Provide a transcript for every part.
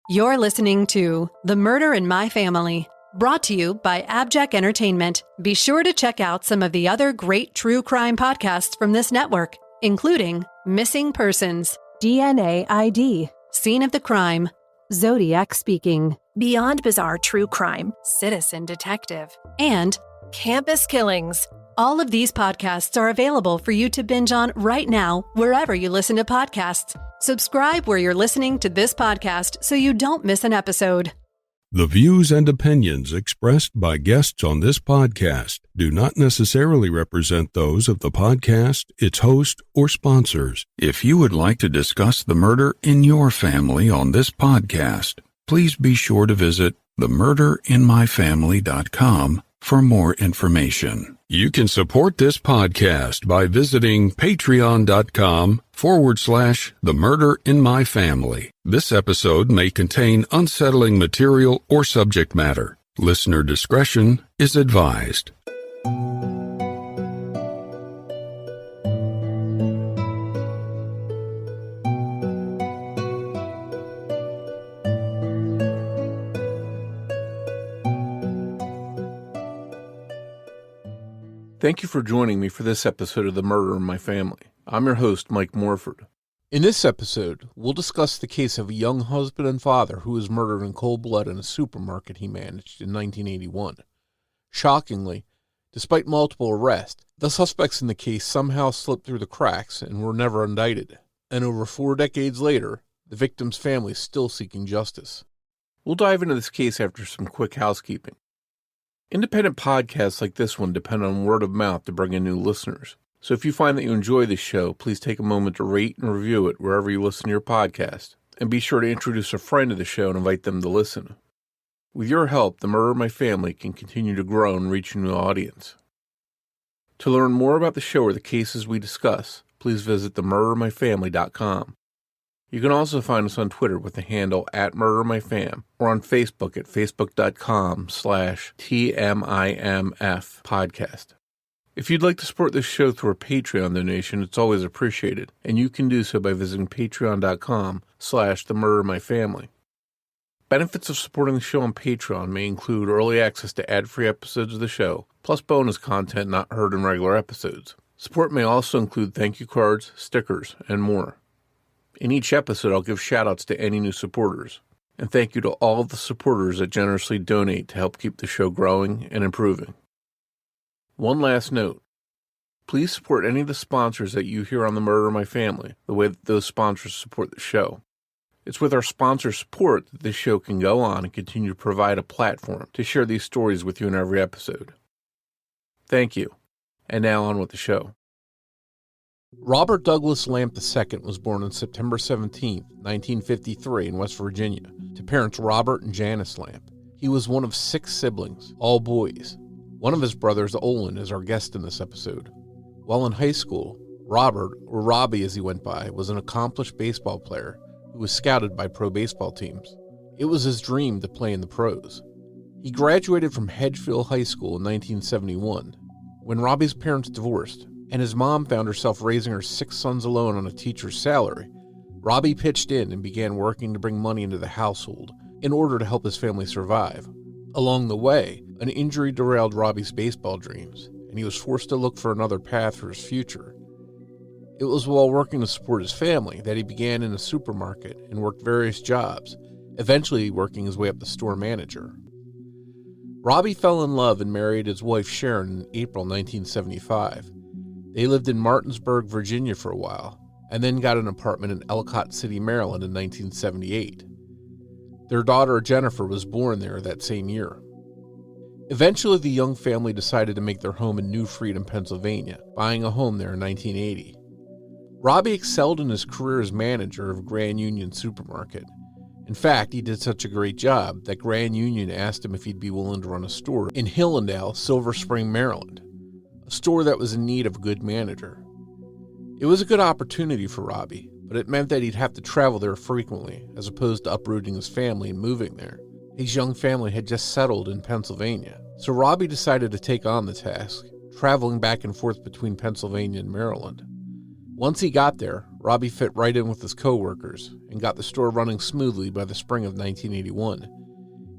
You're listening to The Murder in My Family, brought to you by AbJack Entertainment. Be sure to check out some of the other great true crime podcasts from this network, including Missing Persons, DNA ID, Scene of the Crime, Zodiac Speaking, Beyond Bizarre True Crime, Citizen Detective, and Campus Killings. All of these podcasts are available for you to binge on right now, wherever you listen to podcasts. Subscribe where you're listening to this podcast so you don't miss an episode. The views and opinions expressed by guests on this podcast do not necessarily represent those of the podcast, its host, or sponsors. If you would like to discuss the murder in your family on this podcast, please be sure to visit themurderinmyfamily.com for more information. You can support this podcast by visiting patreon.com/themurderinmyfamily. This episode may contain unsettling material or subject matter. Listener discretion is advised. Thank you for joining me for this episode of The Murder in My Family. I'm your host, Mike Morford. In this episode, we'll discuss the case of a young husband and father who was murdered in cold blood in a supermarket he managed in 1981. Shockingly, despite multiple arrests, the suspects in the case somehow slipped through the cracks and were never indicted. And over 4 decades later, the victim's family is still seeking justice. We'll dive into this case after some quick housekeeping. Independent podcasts like this one depend on word of mouth to bring in new listeners. So if you find that you enjoy this show, please take a moment to rate and review it wherever you listen to your podcast. And be sure to introduce a friend to the show and invite them to listen. With your help, The Murder in My Family can continue to grow and reach a new audience. To learn more about the show or the cases we discuss, please visit themurderinmyfamily.com. You can also find us on Twitter with the handle @MurderMyFam or on Facebook at facebook.com/TMIMF podcast. If you'd like to support this show through a Patreon donation, it's always appreciated, and you can do so by visiting patreon.com/TheMurderMyFamily. Benefits of supporting the show on Patreon may include early access to ad-free episodes of the show, plus bonus content not heard in regular episodes. Support may also include thank you cards, stickers, and more. In each episode, I'll give shout-outs to any new supporters. And thank you to all of the supporters that generously donate to help keep the show growing and improving. One last note. Please support any of the sponsors that you hear on The Murder in My Family, the way that those sponsors support the show. It's with our sponsor support that this show can go on and continue to provide a platform to share these stories with you in every episode. Thank you. And now on with the show. Robert Douglas Lamp II was born on September 17, 1953 in West Virginia, to parents Robert and Janice Lamp. He was one of 6 siblings, all boys. One of his brothers, Olin, is our guest in this episode. While in high school, Robert, or Robbie as he went by, was an accomplished baseball player who was scouted by pro baseball teams. It was his dream to play in the pros. He graduated from Hedgefield High School in 1971. When Robbie's parents divorced, and his mom found herself raising her 6 sons alone on a teacher's salary, Robbie pitched in and began working to bring money into the household in order to help his family survive. Along the way, an injury derailed Robbie's baseball dreams, and he was forced to look for another path for his future. It was while working to support his family that he began in a supermarket and worked various jobs, eventually working his way up to store manager. Robbie fell in love and married his wife Sharon in April 1975. They lived in Martinsburg, Virginia for a while, and then got an apartment in Ellicott City, Maryland in 1978. Their daughter Jennifer was born there that same year. Eventually, the young family decided to make their home in New Freedom, Pennsylvania, buying a home there in 1980. Robbie excelled in his career as manager of Grand Union Supermarket. In fact, he did such a great job that Grand Union asked him if he'd be willing to run a store in Hillandale, Silver Spring, Maryland, a store that was in need of a good manager. It was a good opportunity for Robbie, but it meant that he'd have to travel there frequently, as opposed to uprooting his family and moving there. His young family had just settled in Pennsylvania, so Robbie decided to take on the task, traveling back and forth between Pennsylvania and Maryland. Once he got there, Robbie fit right in with his co-workers and got the store running smoothly by the spring of 1981.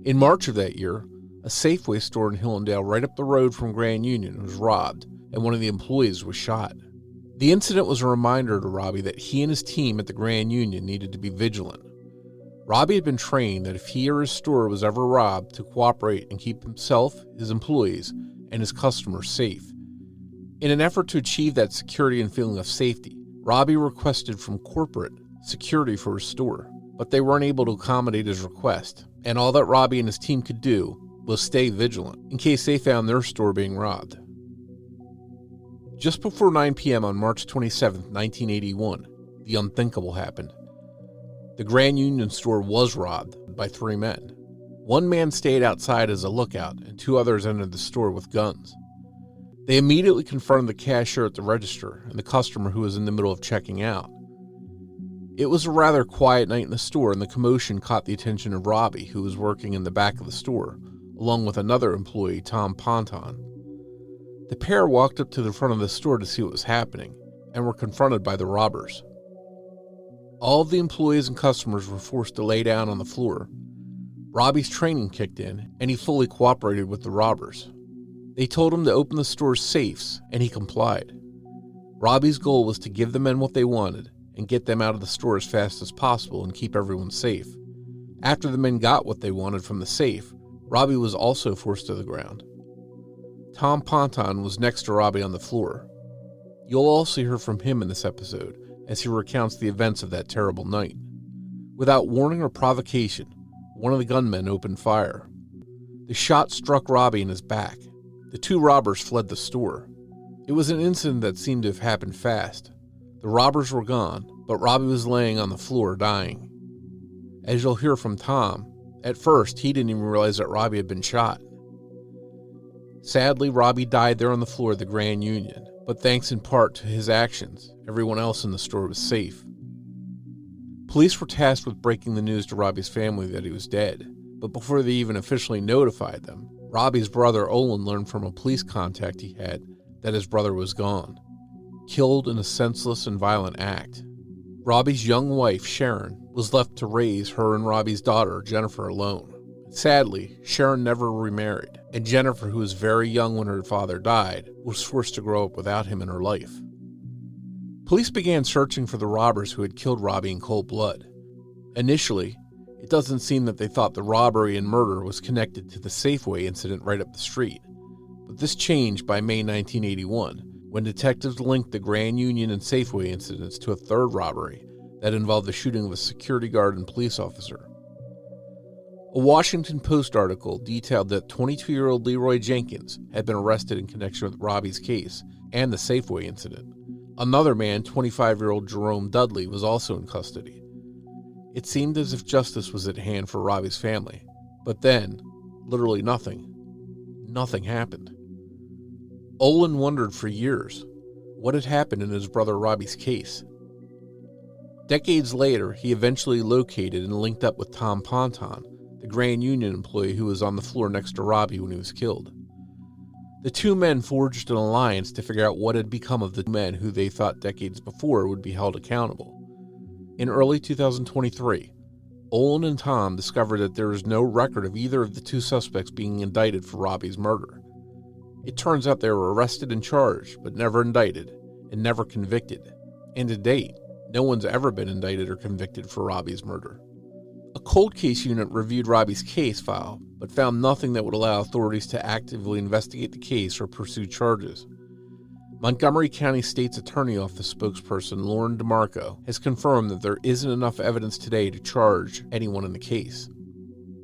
In March of that year, a Safeway store in Hillandale right up the road from Grand Union was robbed, and one of the employees was shot. The incident was a reminder to Robbie that he and his team at the Grand Union needed to be vigilant. Robbie had been trained that if he or his store was ever robbed, to cooperate and keep himself, his employees, and his customers safe. In an effort to achieve that security and feeling of safety, Robbie requested from corporate security for his store, but they weren't able to accommodate his request, and all that Robbie and his team could do was stay vigilant in case they found their store being robbed. Just before 9 p.m. on March 27, 1981, the unthinkable happened. The Grand Union store was robbed by 3 men. One man stayed outside as a lookout, and 2 others entered the store with guns. They immediately confronted the cashier at the register and the customer who was in the middle of checking out. It was a rather quiet night in the store, and the commotion caught the attention of Robbie, who was working in the back of the store, along with another employee, Tom Ponton. The pair walked up to the front of the store to see what was happening, and were confronted by the robbers. All of the employees and customers were forced to lay down on the floor. Robbie's training kicked in, and he fully cooperated with the robbers. They told him to open the store's safes, and he complied. Robbie's goal was to give the men what they wanted and get them out of the store as fast as possible and keep everyone safe. After the men got what they wanted from the safe, Robbie was also forced to the ground. Tom Ponton was next to Robbie on the floor. You'll also hear from him in this episode as he recounts the events of that terrible night. Without warning or provocation, one of the gunmen opened fire. The shot struck Robbie in his back. The 2 robbers fled the store. It was an incident that seemed to have happened fast. The robbers were gone, but Robbie was laying on the floor dying. As you'll hear from Tom, at first he didn't even realize that Robbie had been shot. Sadly, Robbie died there on the floor of the Grand Union, but thanks in part to his actions, everyone else in the store was safe. Police were tasked with breaking the news to Robbie's family that he was dead, but before they even officially notified them, Robbie's brother Olin learned from a police contact he had that his brother was gone, killed in a senseless and violent act. Robbie's young wife, Sharon, was left to raise her and Robbie's daughter, Jennifer, alone. Sadly, Sharon never remarried, and Jennifer, who was very young when her father died, was forced to grow up without him in her life. Police began searching for the robbers who had killed Robbie in cold blood. Initially, it doesn't seem that they thought the robbery and murder was connected to the Safeway incident right up the street, but this changed by May 1981, when detectives linked the Grand Union and Safeway incidents to a third robbery that involved the shooting of a security guard and police officer. A Washington Post article detailed that 22-year-old Leroy Jenkins had been arrested in connection with Robbie's case and the Safeway incident. Another man, 25-year-old Jerome Dudley, was also in custody. It seemed as if justice was at hand for Robbie's family, but then, literally nothing happened. Olin wondered for years what had happened in his brother Robbie's case. Decades later, he eventually located and linked up with Tom Ponton, the Grand Union employee who was on the floor next to Robbie when he was killed. The 2 men forged an alliance to figure out what had become of the men who they thought decades before would be held accountable. In early 2023, Olin and Tom discovered that there is no record of either of the 2 suspects being indicted for Robbie's murder. It turns out they were arrested and charged, but never indicted, and never convicted. And to date, no one's ever been indicted or convicted for Robbie's murder. A cold case unit reviewed Robbie's case file, but found nothing that would allow authorities to actively investigate the case or pursue charges. Montgomery County State's Attorney Office spokesperson Lauren DeMarco has confirmed that there isn't enough evidence today to charge anyone in the case.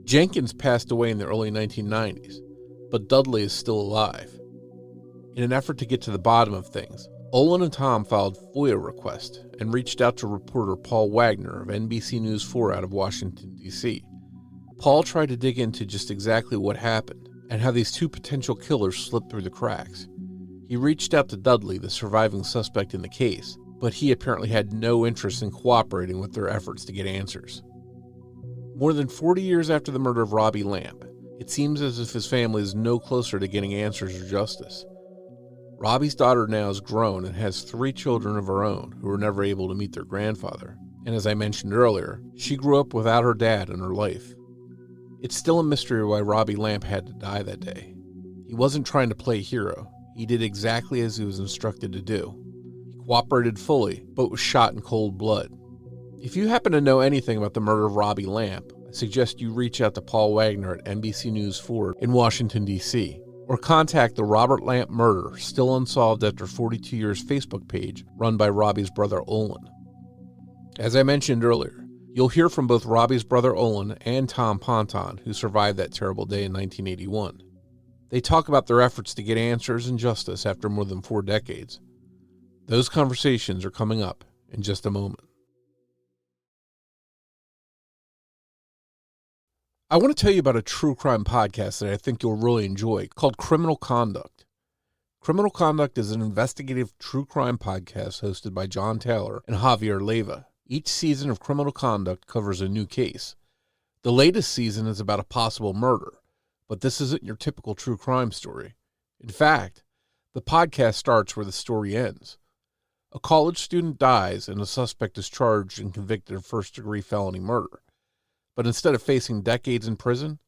Jenkins passed away in the early 1990s, but Dudley is still alive. In an effort to get to the bottom of things, Olin and Tom filed FOIA requests and reached out to reporter Paul Wagner of NBC News 4 out of Washington, D.C. Paul tried to dig into just exactly what happened and how these 2 potential killers slipped through the cracks. He reached out to Dudley, the surviving suspect in the case, but he apparently had no interest in cooperating with their efforts to get answers. More than 40 years after the murder of Robbie Lamb, it seems as if his family is no closer to getting answers or justice. Robbie's daughter now is grown and has 3 children of her own who were never able to meet their grandfather. And as I mentioned earlier, she grew up without her dad in her life. It's still a mystery why Robbie Lamp had to die that day. He wasn't trying to play hero. He did exactly as he was instructed to do. He cooperated fully, but was shot in cold blood. If you happen to know anything about the murder of Robbie Lamp, I suggest you reach out to Paul Wagner at NBC News 4 in Washington, D.C., or contact the Robert Lamp Murder, Still Unsolved After 42 Years Facebook page run by Robbie's brother Olin. As I mentioned earlier, you'll hear from both Robbie's brother Olin and Tom Ponton, who survived that terrible day in 1981. They talk about their efforts to get answers and justice after more than 4 decades. Those conversations are coming up in just a moment. I want to tell you about a true crime podcast that I think you'll really enjoy called Criminal Conduct. Criminal Conduct is an investigative true crime podcast hosted by John Taylor and Javier Leyva. Each season of Criminal Conduct covers a new case. The latest season is about a possible murder, but this isn't your typical true crime story. In fact, the podcast starts where the story ends. A college student dies and a suspect is charged and convicted of first-degree felony murder. But instead of facing decades in prison,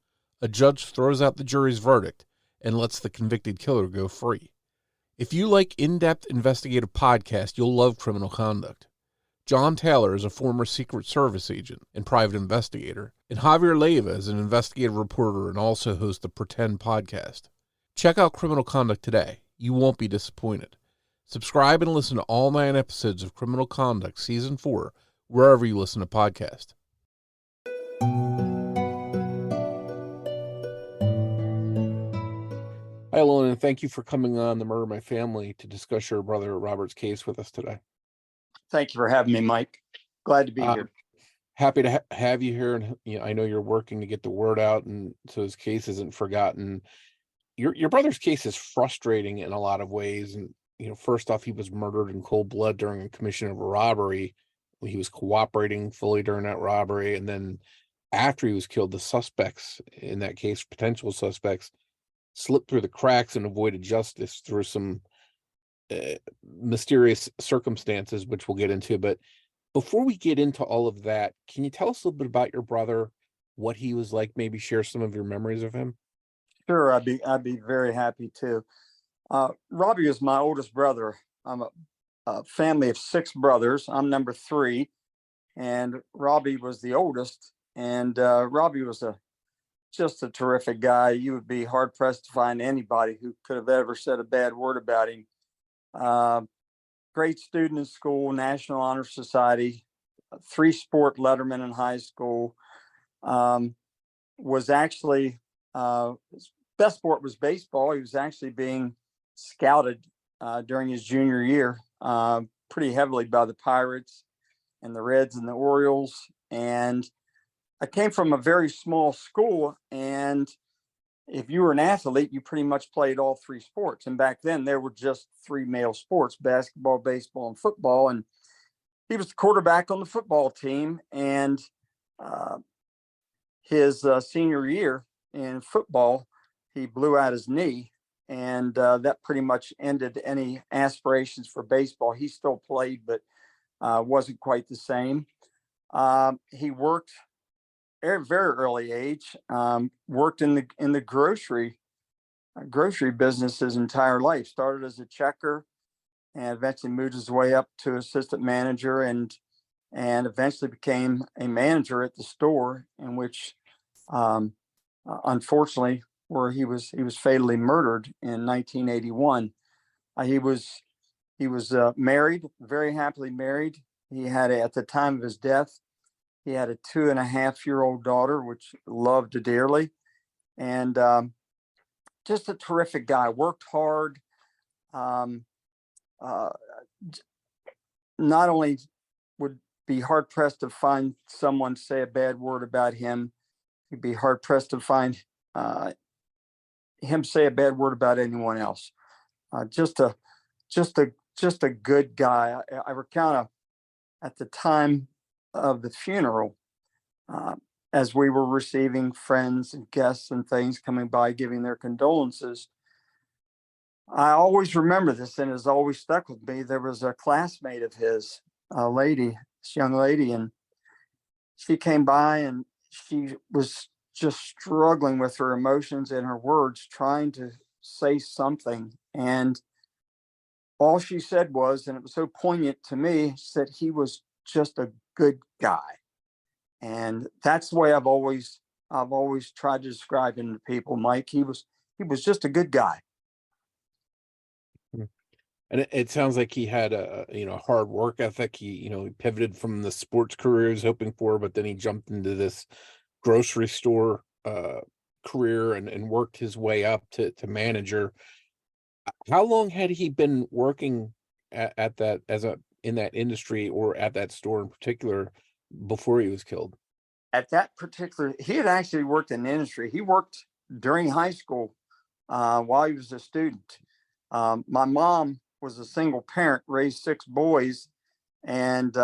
a judge throws out the jury's verdict and lets the convicted killer go free. If you like in-depth investigative podcasts, you'll love Criminal Conduct. John Taylor is a former Secret Service agent and private investigator, and Javier Leyva is an investigative reporter and also hosts the Pretend podcast. Check out Criminal Conduct today. You won't be disappointed. Subscribe and listen to all 9 episodes of Criminal Conduct Season 4, wherever you listen to podcasts. Hi, Olin, and thank you for coming on The Murder of My Family to discuss your brother Robert's case with us today. Thank you for having me, Mike. Glad to be here. Happy to have you here, and I know you're working to get the word out, and so his case isn't forgotten. Your brother's case is frustrating in a lot of ways, and first off, he was murdered in cold blood during a commission of a robbery. He was cooperating fully during that robbery, and then after he was killed, the suspects in that case, potential suspects, slipped through the cracks and avoided justice through some mysterious circumstances, which we'll get into. But before we get into all of that, can you tell us a little bit about your brother, what he was like, maybe share some of your memories of him? Sure, I'd be very happy to. Robbie is my oldest brother. I'm a family of 6 brothers. I'm number 3, and Robbie was the oldest. And Robbie was just a terrific guy. You would be hard pressed to find anybody who could have ever said a bad word about him. Great student in school, National Honor Society, 3-sport letterman in high school. Was actually his best sport was baseball. He was actually being scouted during his junior year pretty heavily by the Pirates and the Reds and the Orioles. And I came from a very small school, and if you were an athlete, you pretty much played all 3 sports. And back then there were just 3 male sports: basketball, baseball, and football. And he was the quarterback on the football team. And his senior year in football, he blew out his knee, and that pretty much ended any aspirations for baseball. He still played, but wasn't quite the same. He worked at a very early age, worked in the grocery business his entire life. Started as a checker and eventually moved his way up to assistant manager, and eventually became a manager at the store, in which unfortunately where he was fatally murdered in 1981. He was married, very happily married. He had, at the time of his death, he had a 2.5-year-old daughter, which loved dearly, and just a terrific guy. Worked hard. Not only would be hard pressed to find someone say a bad word about him, you'd be hard pressed to find him say a bad word about anyone else. Just a good guy. I recount at the time of the funeral, as we were receiving friends and guests and things coming by, giving their condolences, I always remember this, and it's always stuck with me. There was a classmate of his, a lady, this young lady, and she came by and she was just struggling with her emotions and her words, trying to say something. And all she said was, and it was so poignant to me, she said he was just a good guy. And that's the way I've always tried to describe him to people, Mike. He was just a good guy. And it sounds like he had a hard work ethic. He pivoted from the sports career he was hoping for, but then he jumped into this grocery store career and worked his way up to manager. How long had he been working at that in that industry, or at that store in particular, before he was killed? At that particular, he had actually worked in the industry. He worked during high school while he was a student. My mom was a single parent, raised 6 boys, and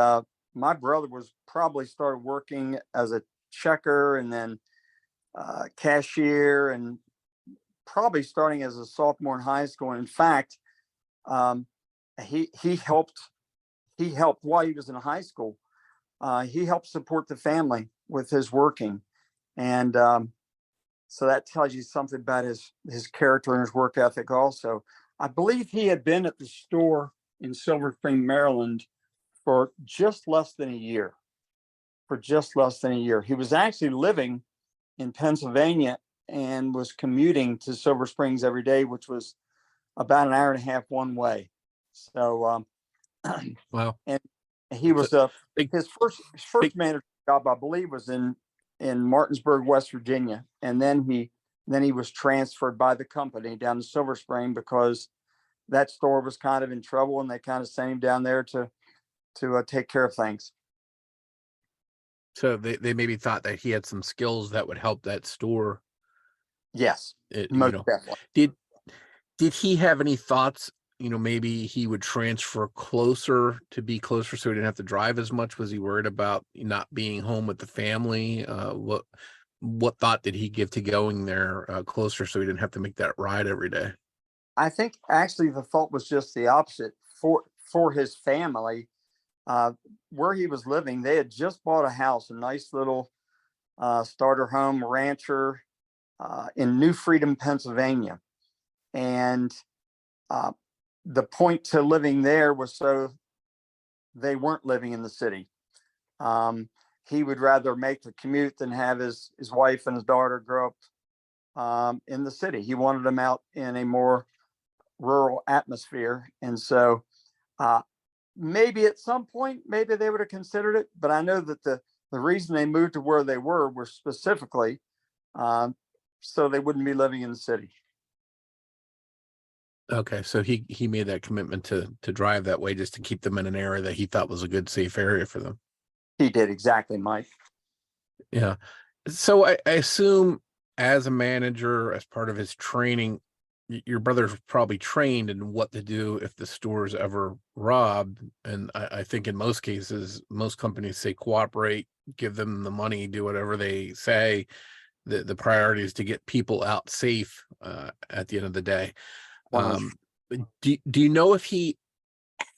my brother was probably started working as a checker and then cashier, and probably starting as a sophomore in high school. And in fact, um, he helped while he was in high school. He helped support the family with his working, and so that tells you something about his character and his work ethic. Also, I believe he had been at the store in Silver Spring, Maryland, for just less than a year. He was actually living in Pennsylvania and was commuting to Silver Springs every day, which was about an hour and a half one way. So, Wow. and he was his first manager job, I believe, was in Martinsburg, West Virginia, and then he was transferred by the company down to Silver Spring because that store was kind of in trouble, and they kind of sent him down there to take care of things. So they maybe thought that he had some skills that would help that store. Yes, most definitely. Did he have any thoughts? Maybe he would transfer closer so he didn't have to drive as much. Was he worried about not being home with the family? What thought did he give to going there closer so he didn't have to make that ride every day? I think actually the thought was just the opposite for his family. Where he was living, they had just bought a house, a nice little starter home rancher in New Freedom, Pennsylvania. And the point to living there was so they weren't living in the city. He would rather make the commute than have his wife and his daughter grow up in the city. He wanted them out in a more rural atmosphere. And so maybe at some point, maybe they would have considered it. But I know that the reason they moved to where they were specifically so they wouldn't be living in the city. Okay, so he made that commitment to drive that way just to keep them in an area that he thought was a good, safe area for them. He did, exactly, Mike. Yeah. So I assume as a manager, as part of his training, your brother's probably trained in what to do if the store's ever robbed. And I think in most cases, most companies say cooperate, give them the money, do whatever they say. The priority is to get people out safe at the end of the day. Do you know if he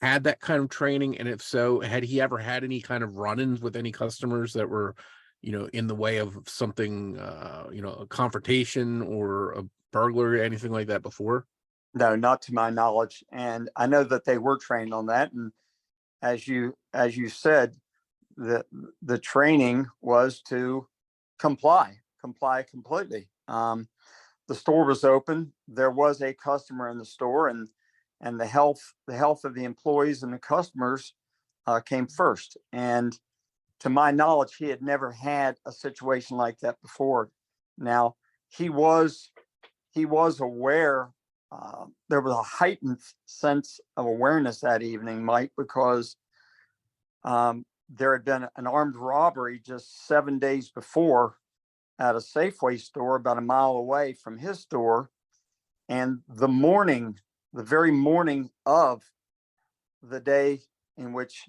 had that kind of training? And if so, had he ever had any kind of run-ins with any customers that were, in the way of something, a confrontation or a burglary, anything like that before? No, not to my knowledge. And I know that they were trained on that. And as you said, the training was to comply completely. The store was open. There was a customer in the store, and the health of the employees and the customers came first. And to my knowledge, he had never had a situation like that before. Now, he was aware. There was a heightened sense of awareness that evening, Mike, because there had been an armed robbery just 7 days before at a Safeway store about a mile away from his store. And the very morning of the day in which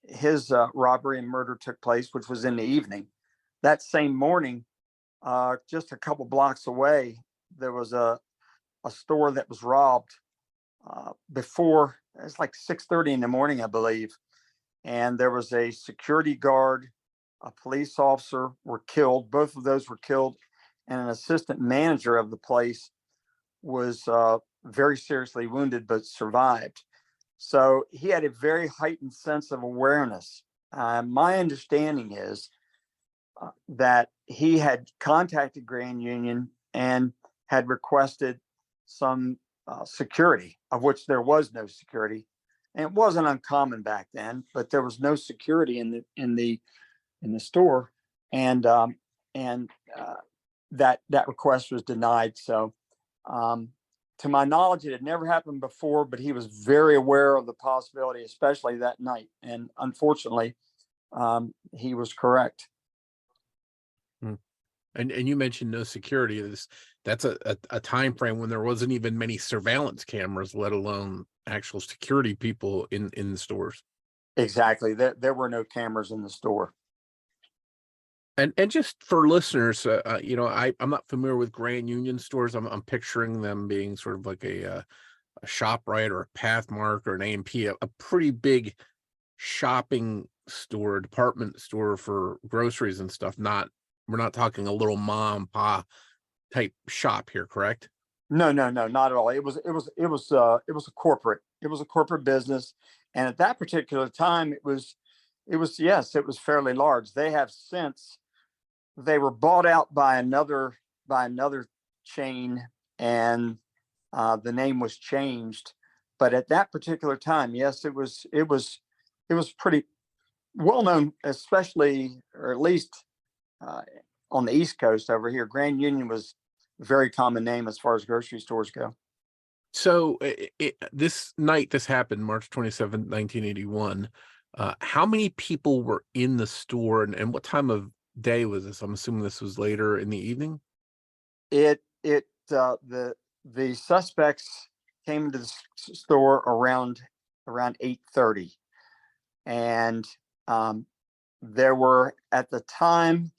his robbery and murder took place, which was in the evening, that same morning, just a couple blocks away, there was a a store that was robbed before. It's like 6:30 in the morning, I believe. And there was a security guard, a police officer were killed. Both of those were killed. And an assistant manager of the place was very seriously wounded, but survived. So he had a very heightened sense of awareness. My understanding is that he had contacted Grand Union and had requested some security, of which there was no security. And it wasn't uncommon back then, but there was no security in the store, and that request was denied. So, to my knowledge, it had never happened before, but he was very aware of the possibility, especially that night. And unfortunately, he was correct. And you mentioned no security. That's a time frame when there wasn't even many surveillance cameras, let alone actual security people in the stores. Exactly. There were no cameras in the store. And just for listeners, I'm not familiar with Grand Union stores. I'm picturing them being sort of like a ShopRite or a Pathmark or an A&P, a pretty big shopping store, department store for groceries and stuff. We're not talking a little mom and pop type shop here, correct? No, not at all. It was a corporate business, and at that particular time, it was fairly large. They were bought out by another chain, and the name was changed. But at that particular time, yes, it was pretty well known, especially, or at least on the East Coast over here. Grand Union was a very common name as far as grocery stores go. So this night, this happened March 27th, 1981. How many people were in the store, and what time of day was this? I'm assuming this was later in the evening. The suspects came into the store around 8:30, and there were, at the time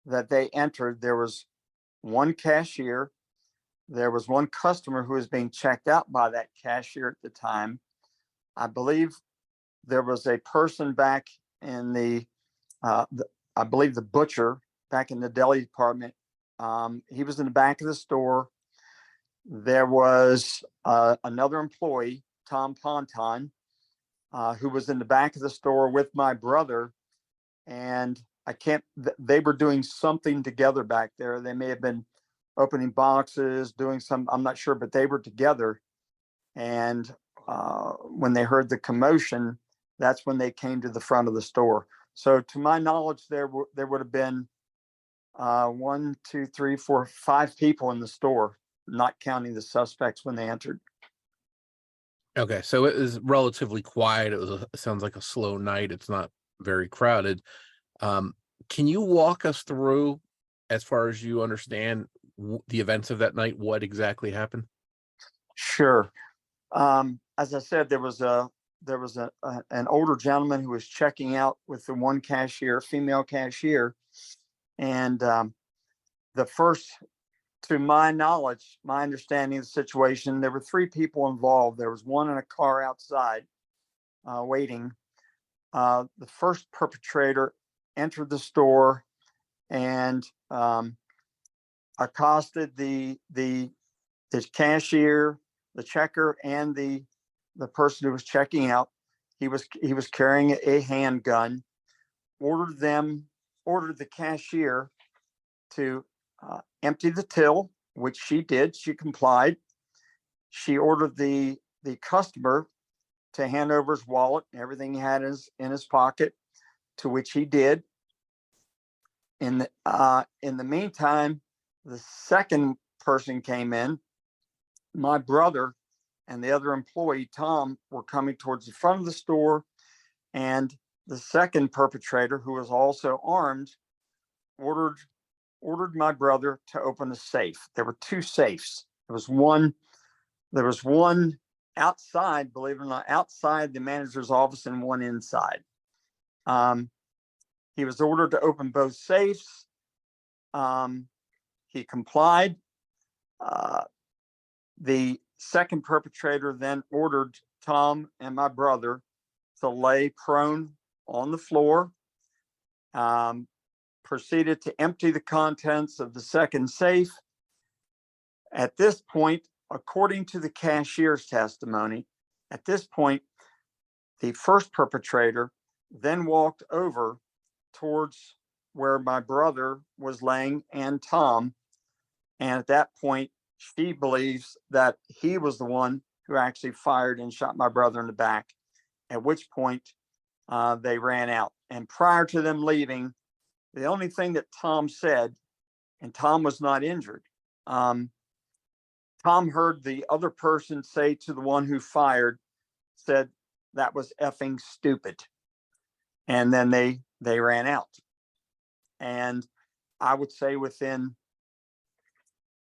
that they entered, there was one cashier. There was one customer who was being checked out by that cashier at the time. I believe there was a person back in I believe the butcher back in the deli department. He was in the back of the store. There was another employee, Tom Ponton, who was in the back of the store with my brother. And they were doing something together back there. They may have been opening boxes, doing some, I'm not sure, but they were together. And when they heard the commotion, that's when they came to the front of the store. So to my knowledge, there would have been 1, 2, 3, 4, 5 people in the store, not counting the suspects when they entered. Okay, so it was relatively quiet. It sounds like a slow night. It's not very crowded. Can you walk us through, as far as you understand, the events of that night? What exactly happened? Sure. As I said, there was an older gentleman who was checking out with the one cashier, female cashier, and the first, to my knowledge, my understanding of the situation, there were 3 people involved. There was one in a car outside waiting. The first perpetrator entered the store and accosted the cashier, the checker, and the person who was checking out. He was carrying a handgun. Ordered the cashier to empty the till, which she did. She complied. She ordered the customer to hand over his wallet and everything he had in his pocket, to which he did. In the meantime, the second person came in. My brother and the other employee, Tom, were coming towards the front of the store, and the second perpetrator, who was also armed, ordered my brother to open a safe. There were 2 safes. There was one outside, believe it or not, outside the manager's office, and one inside. He was ordered to open both safes. He complied. The second perpetrator then ordered Tom and my brother to lay prone on the floor, proceeded to empty the contents of the second safe. At this point, according to the cashier's testimony, at this point, the first perpetrator then walked over towards where my brother was laying and Tom. And at that point, she believes that he was the one who actually fired and shot my brother in the back, at which point they ran out. And prior to them leaving, the only thing that Tom said, and Tom was not injured, Tom heard the other person say to the one who fired, said, "That was effing stupid." And then they ran out. And I would say within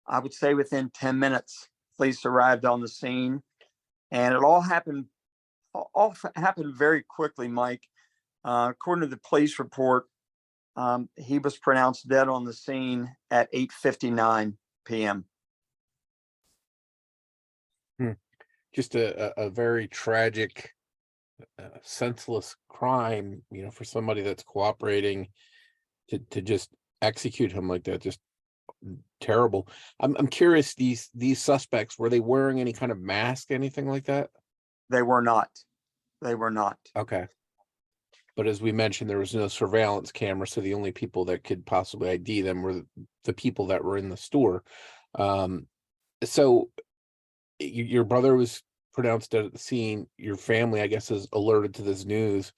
10 minutes, police arrived on the scene, and it all happened very quickly, Mike. According to the police report, he was pronounced dead on the scene at 8:59 p.m. Just a very tragic, senseless crime, for somebody that's cooperating to just execute him like that. Just terrible. I'm curious, these suspects, were they wearing any kind of mask, anything like that? They were not. Okay. But as we mentioned, there was no surveillance camera, so the only people that could possibly ID them were the people that were in the store. So your brother was pronounced dead at the scene. Your family, I guess, is alerted to this news.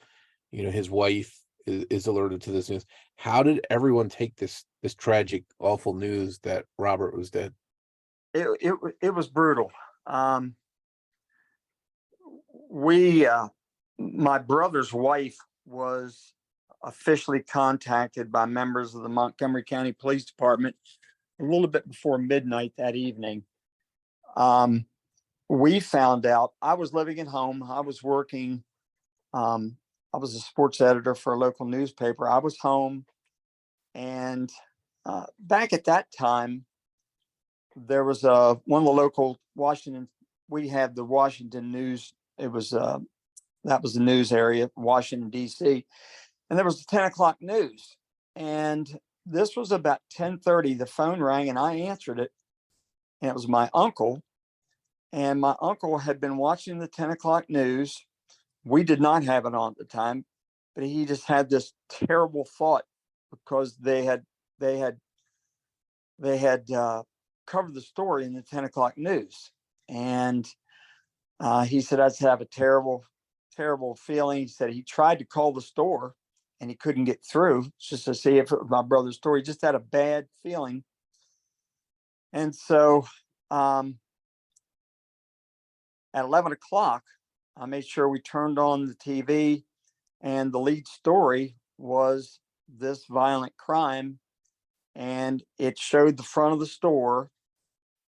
His wife is alerted to this news. How did everyone take this tragic, awful news that Robert was dead? It was brutal. My brother's wife was officially contacted by members of the Montgomery County Police Department a little bit before midnight that evening. We found out. I was living at home. I was working. I was a sports editor for a local newspaper. I was home, and back at that time, there was one of the local Washington. We had the Washington News. It was that was the news area, Washington D.C., and there was the 10 o'clock news. And this was about 10:30. The phone rang, and I answered it, and it was my uncle. And my uncle had been watching the 10 o'clock news. We did not have it on at the time, but he just had this terrible thought because they had covered the story in the 10 o'clock news. And he said, "I just have a terrible, terrible feeling." He said he tried to call the store and he couldn't get through just to see if it was my brother's story. He just had a bad feeling. And so at 11 o'clock, I made sure we turned on the TV, and the lead story was this violent crime. And it showed the front of the store,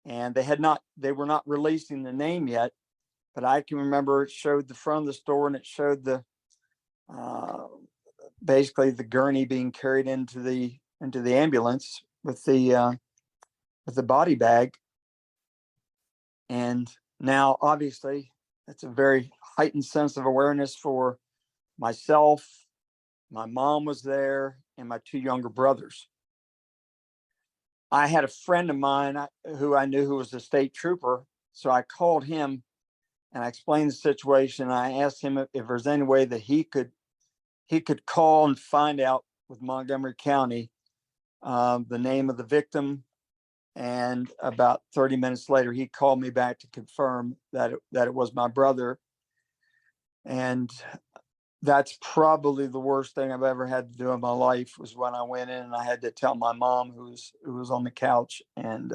and they were not releasing the name yet, but I can remember it showed the front of the store, and it showed the basically the gurney being carried into the ambulance with the body bag. And now, obviously, it's a very heightened sense of awareness for myself. My mom was there, and my two younger brothers. I had a friend of mine who I knew who was a state trooper, so I called him and I explained the situation. I asked him if there's any way that he could call and find out with Montgomery County the name of the victim. And about 30 minutes later, he called me back to confirm that it was my brother. And that's probably the worst thing I've ever had to do in my life, was when I went in and I had to tell my mom, who was on the couch. And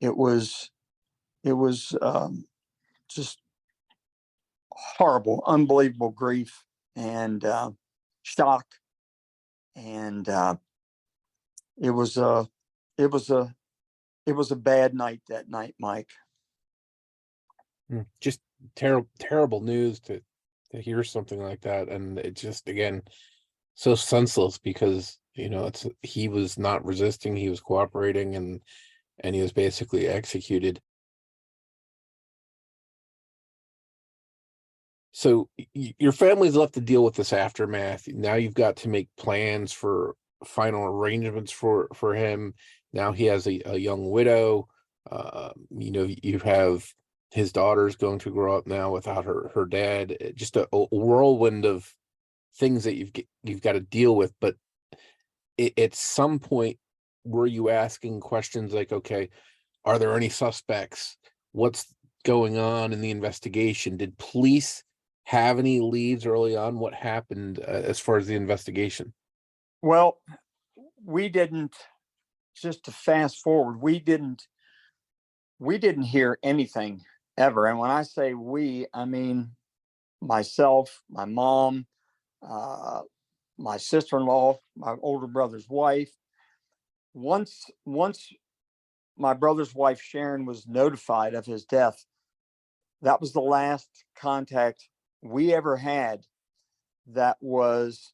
it was just horrible, unbelievable grief and shock. And it was a bad night that night, Mike. Just terrible news to hear something like that. And it just, again, so senseless, because he was not resisting, he was cooperating, and he was basically executed. So your family's left to deal with this aftermath. Now you've got to make plans for final arrangements for him. Now he has a young widow. You have his daughter's going to grow up now without her dad. Just a whirlwind of things that you've got to deal with. But at some point, were you asking questions like, okay, are there any suspects? What's going on in the investigation? Did police have any leads early on? What happened as far as the investigation? Well, we didn't, just to fast forward, we didn't hear anything ever. And when I say we, I mean myself, my mom, my sister-in-law, my older brother's wife. Once my brother's wife, Sharon, was notified of his death, that was the last contact we ever had that was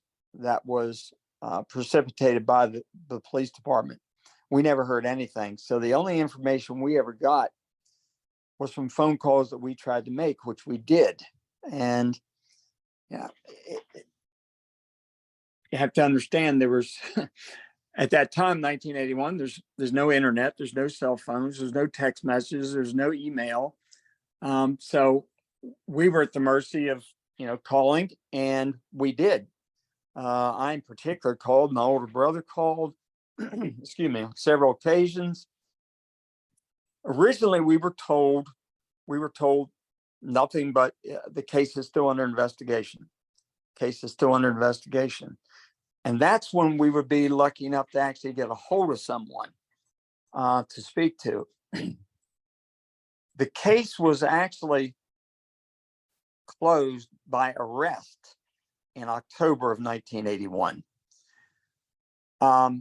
precipitated by the police department. We never heard anything. So the only information we ever got was from phone calls that we tried to make, which we did. And yeah, you have to understand there was at that time, 1981, there's no internet, there's no cell phones, there's no text messages, there's no email. So we were at the mercy of, calling, and we did. I in particular called, my older brother called, excuse me, on several occasions. Originally, we were told nothing but the case is still under investigation. Case is still under investigation. And that's when we would be lucky enough to actually get a hold of someone to speak to. The case was actually closed by arrest in October of 1981. I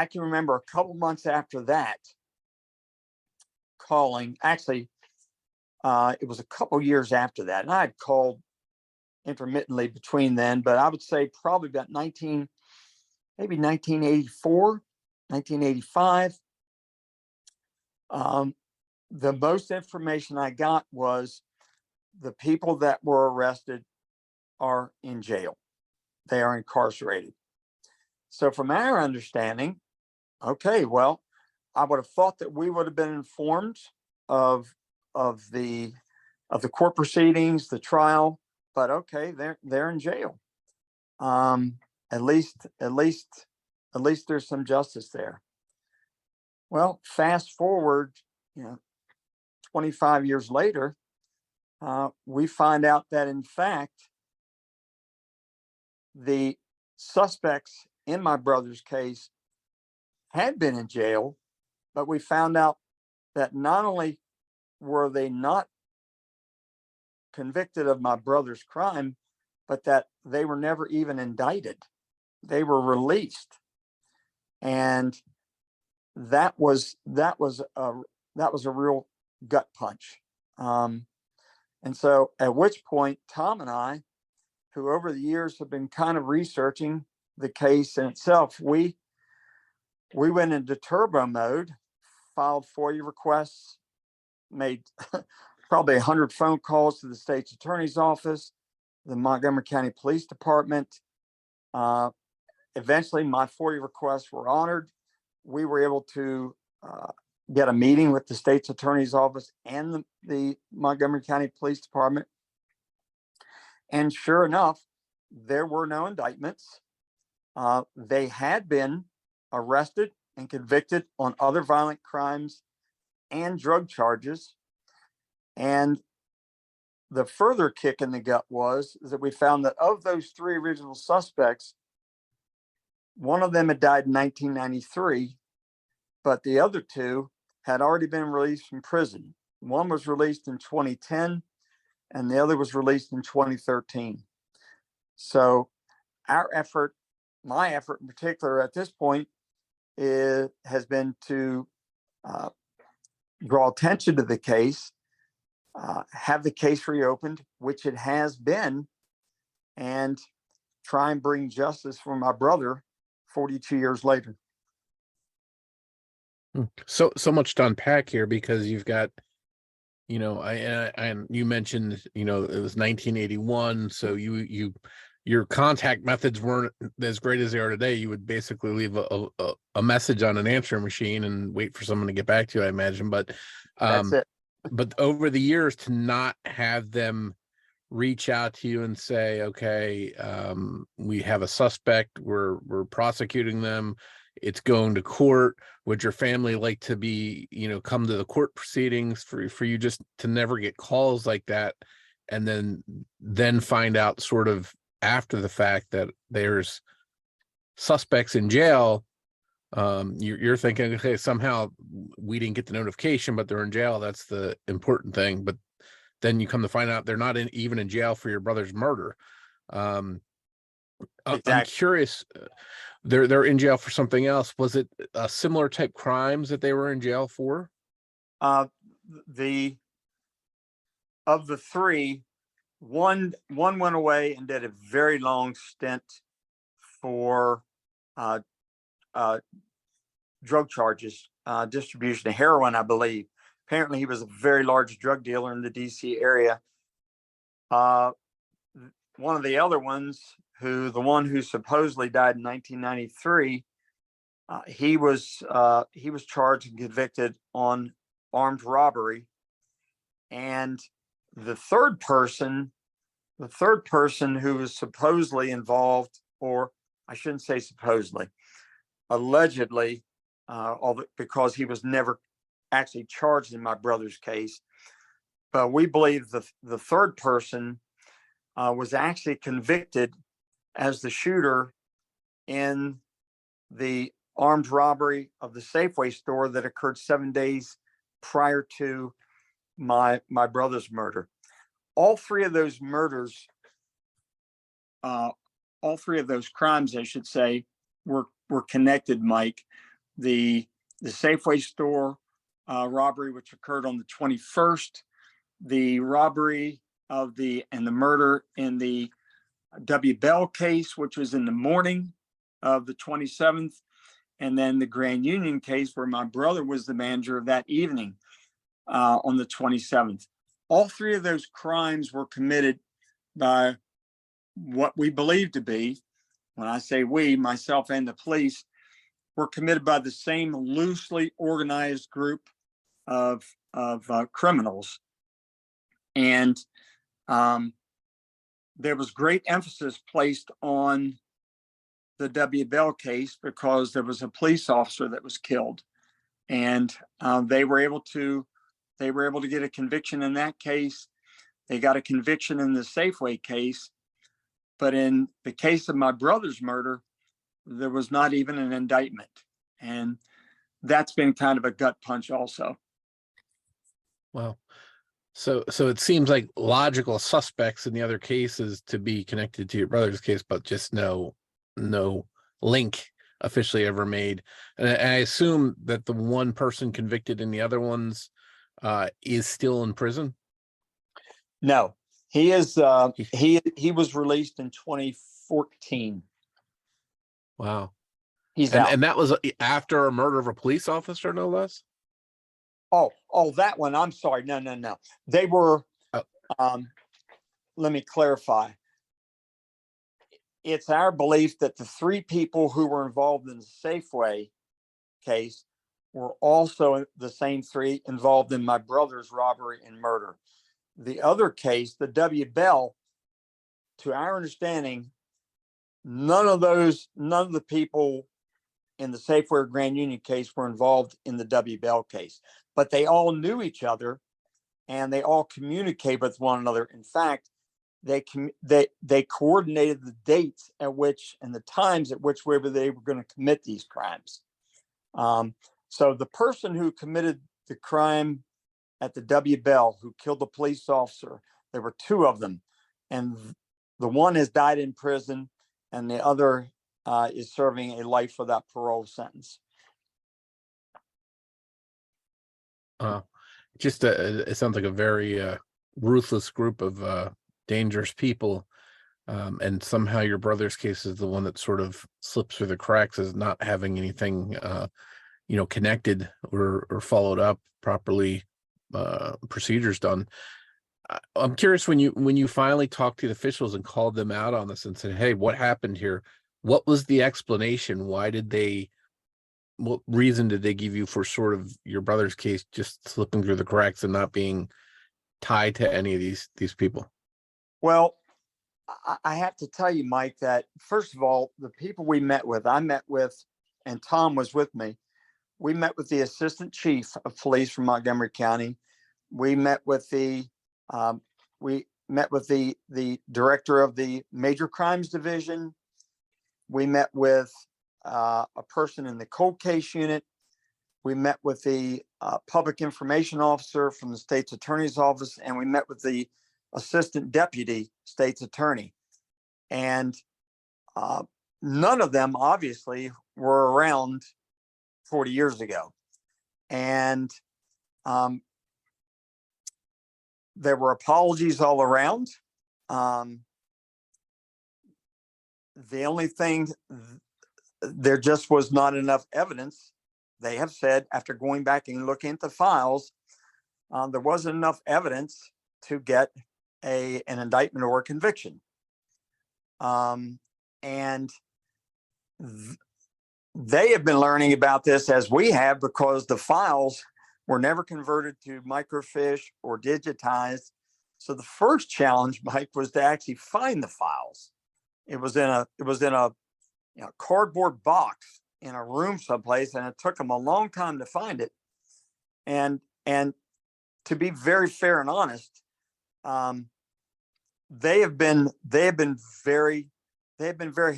can remember a couple months after that calling, actually, it was a couple years after that, and I had called intermittently between then, but I would say probably about 1984, 1985. The most information I got was the people that were arrested are in jail. They are incarcerated. So from our understanding, okay, well, I would have thought that we would have been informed of the court proceedings, the trial, but okay, they're in jail. At least there's some justice there. Well, fast forward, 25 years later, we find out that in fact, the suspects in my brother's case had been in jail, but we found out that not only were they not convicted of my brother's crime, but that they were never even indicted. They were released. And that was a real gut punch. And so at which point, Tom and I, who over the years have been kind of researching the case in itself, we went into turbo mode, filed FOIA requests, made probably 100 phone calls to the state's attorney's office, the Montgomery County Police Department. Eventually, my FOIA requests were honored. We were able to get a meeting with the state's attorney's office and the Montgomery County Police Department. And sure enough, there were no indictments. They had been arrested and convicted on other violent crimes and drug charges. And the further kick in the gut was that we found that of those three original suspects, one of them had died in 1993, but the other two had already been released from prison. One was released in 2010, and the other was released in 2013. So our effort, my effort in particular at this point, has been to draw attention to the case, have the case reopened, which it has been, and try and bring justice for my brother 42 years later. So much to unpack here, because you've got And you mentioned, it was 1981, so your contact methods weren't as great as they are today. You would basically leave a message on an answering machine and wait for someone to get back to you, I imagine. But That's it. but over the years, to not have them reach out to you and say, okay, we have a suspect, we're prosecuting them, it's going to court. Would your family like to be, come to the court proceedings, for you just to never get calls like that, and then find out sort of after the fact that there's suspects in jail? You're thinking, okay, somehow we didn't get the notification, but they're in jail. That's the important thing. But then you come to find out they're not even in jail for your brother's murder. Exactly. I'm curious. They're in jail for something else. Was it similar type crimes that they were in jail for? Of the three, one went away and did a very long stint for drug charges, distribution of heroin, I believe. Apparently, he was a very large drug dealer in the DC area. One of the other ones, the one who supposedly died in 1993, he was charged and convicted on armed robbery. And the third person who was supposedly involved, or I shouldn't say supposedly, allegedly, because he was never actually charged in my brother's case, but we believe the third person was actually convicted as the shooter in the armed robbery of the Safeway store that occurred 7 days prior to my brother's murder. All three of those murders, all three of those crimes, I should say, were connected, Mike. The Safeway store robbery, which occurred on the 21st, the robbery and the murder in the W. Bell case, which was in the morning of the 27th, and then the Grand Union case where my brother was the manager of that evening on the 27th. All three of those crimes were committed by what we believe to be, when I say we, myself and the police, were committed by the same loosely organized group of criminals. And there was great emphasis placed on the W. Bell case because there was a police officer that was killed, and they were able to get a conviction in that case. They got a conviction in the Safeway case, but in the case of my brother's murder, there was not even an indictment, and that's been kind of a gut punch also. Wow. So it seems like logical suspects in the other cases to be connected to your brother's case, but just no link officially ever made. And I assume that the one person convicted in the other ones is still in prison. No, he is. He was released in 2014. Wow. He's out. And that was after a murder of a police officer, no less. Oh, that one. I'm sorry. No. They were, let me clarify. It's our belief that the three people who were involved in the Safeway case were also the same three involved in my brother's robbery and murder. The other case, the W. Bell, to our understanding, none of the people in the Safeway or Grand Union case were involved in the W. Bell case, but they all knew each other and they all communicate with one another. In fact, they coordinated the dates at which and the times at which they were going to commit these crimes. So the person who committed the crime at the W. Bell, who killed the police officer, there were two of them, and the one has died in prison and the other is serving a life without parole sentence. It sounds like a very ruthless group of dangerous people, and somehow your brother's case is the one that sort of slips through the cracks as not having anything connected or followed up properly procedures done. I'm curious, when you finally talked to the officials and called them out on this and said, "Hey, what happened here?" What was the explanation? What reason did they give you for sort of your brother's case just slipping through the cracks and not being tied to any of these people? Well, I have to tell you, Mike, that first of all, the people we met with, and Tom was with me. We met with the assistant chief of police from Montgomery County. We met with the director of the major crimes division. We met with a person in the cold case unit. We met with the public information officer from the state's attorney's office, and we met with the assistant deputy state's attorney. And none of them obviously were around 40 years ago. And there were apologies all around. The only thing, there just was not enough evidence. They have said, after going back and looking at the files, there wasn't enough evidence to get an indictment or a conviction. And they have been learning about this as we have, because the files were never converted to microfiche or digitized. So the first challenge, Mike, was to actually find the files. It was in a cardboard box in a room someplace, and it took them a long time to find it. And to be very fair and honest, they have been very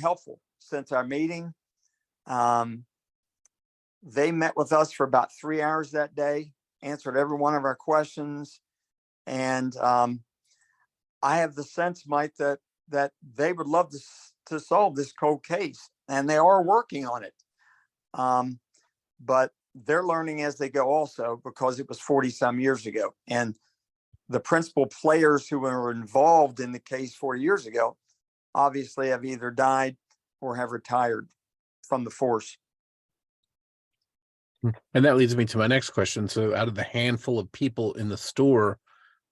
helpful since our meeting. They met with us for about 3 hours that day, answered every one of our questions. And I have the sense, Mike, that they would love to solve this cold case, and they are working on it. But they're learning as they go also, because it was 40 some years ago. And the principal players who were involved in the case 40 years ago obviously have either died or have retired from the force. And that leads me to my next question. So out of the handful of people in the store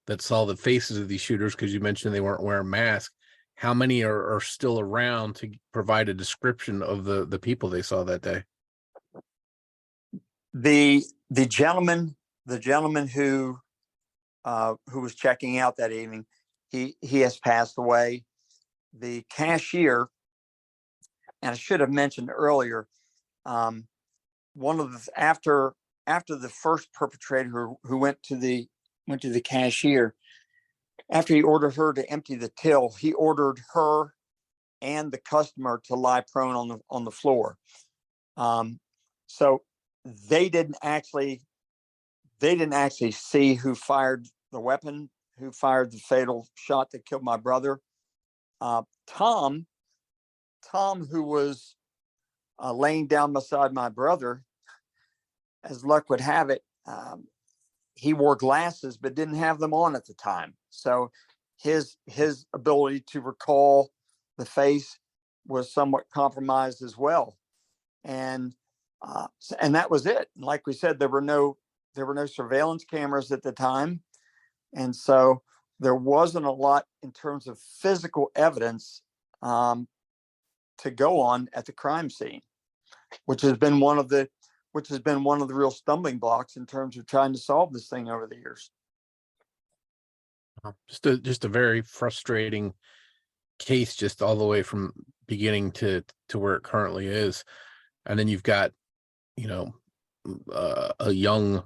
that saw the faces of these shooters, because you mentioned they weren't wearing masks, how many are still around to provide a description of the people they saw that day? The gentleman who was checking out that evening, he has passed away. The cashier, and I should have mentioned earlier, after the first perpetrator who went to the cashier, after he ordered her to empty the till, he ordered her and the customer to lie prone on the floor. So they didn't actually see who fired the weapon, who fired the fatal shot that killed my brother. Tom, who was laying down beside my brother, as luck would have it, he wore glasses but didn't have them on at the time. So his ability to recall the face was somewhat compromised as well. And that was it. Like we said, there were no surveillance cameras at the time. And so there wasn't a lot in terms of physical evidence to go on at the crime scene, which has been one of the real stumbling blocks in terms of trying to solve this thing over the years. Just a very frustrating case, just all the way from beginning to where it currently is. And then you've got, a young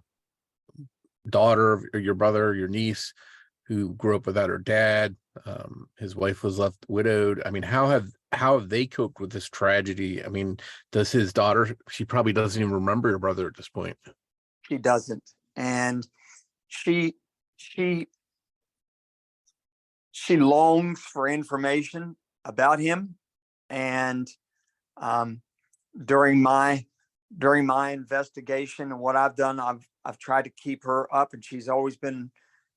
daughter of your brother, your niece, who grew up without her dad. His wife was left widowed. I mean, how have they coped with this tragedy? I mean, does his daughter, she probably doesn't even remember your brother at this point. She doesn't. And she longs for information about him. And during my investigation and what I've done, I've tried to keep her up, and she's always been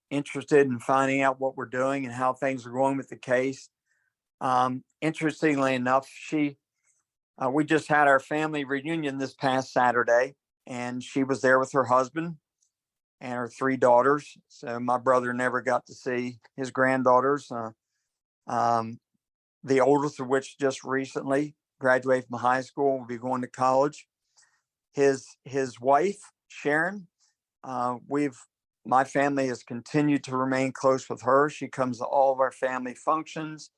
interested in finding out what we're doing and how things are going with the case. Interestingly enough, we just had our family reunion this past Saturday, and she was there with her husband. and her 3 daughters. So my brother never got to see his granddaughters. The oldest of which just recently graduated from high school, will be going to college. His wife, Sharon, my family has continued to remain close with her. She comes to all of our family functions.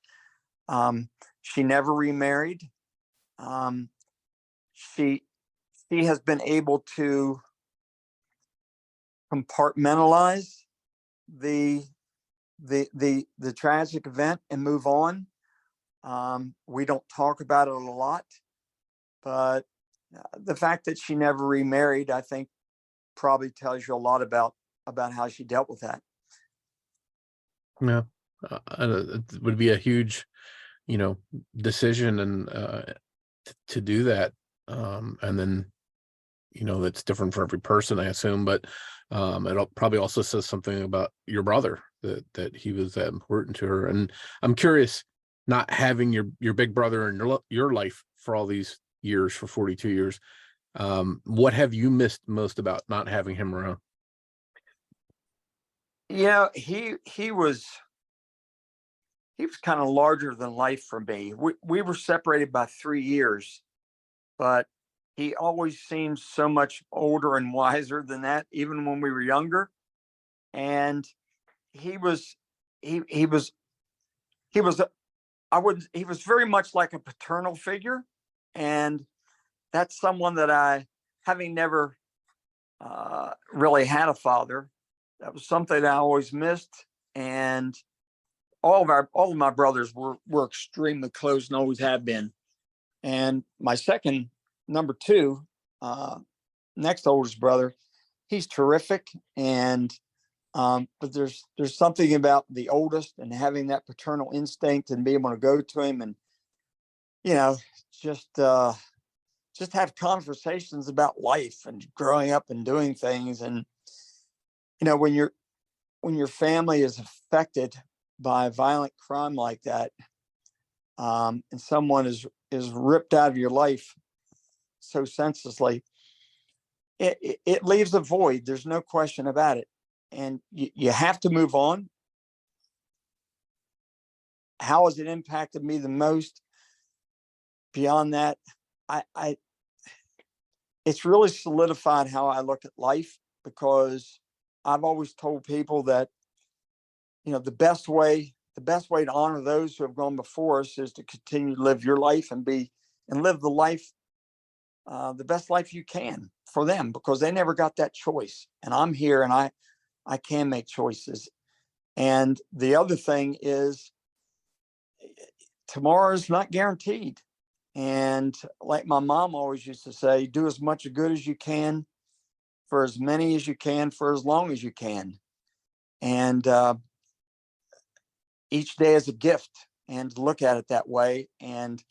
She never remarried. She has been able to compartmentalize the tragic event and move on. We don't talk about it a lot, but the fact that she never remarried, I think, probably tells you a lot about how she dealt with that. Yeah, it would be a huge, decision and to do that, and then, that's different for every person, I assume, but it probably also says something about your brother that he was that important to her. And I'm curious, not having your big brother in your life for all these years, for 42 years, what have you missed most about not having him around? Yeah, he was kind of larger than life for me. We were separated by 3 years, but he always seemed so much older and wiser than that, even when we were younger. And he was very much like a paternal figure. And that's someone that having never really had a father, that was something I always missed. And all of my brothers were extremely close and always have been. And my second, number 2, next oldest brother, he's terrific. And but there's something about the oldest and having that paternal instinct and being able to go to him and just have conversations about life and growing up and doing things. And when your family is affected by violent crime like that, and someone is ripped out of your life so senselessly, it leaves a void. There's no question about it. And you have to move on. How has it impacted me the most? Beyond that, it's really solidified how I look at life, because I've always told people that, the best way to honor those who have gone before us is to continue to live your life and live the life, the best life you can for them, because they never got that choice. And I'm here and I can make choices. And the other thing is, tomorrow is not guaranteed. And like my mom always used to say, do as much good as you can for as many as you can for as long as you can. And each day is a gift, and look at it that way, and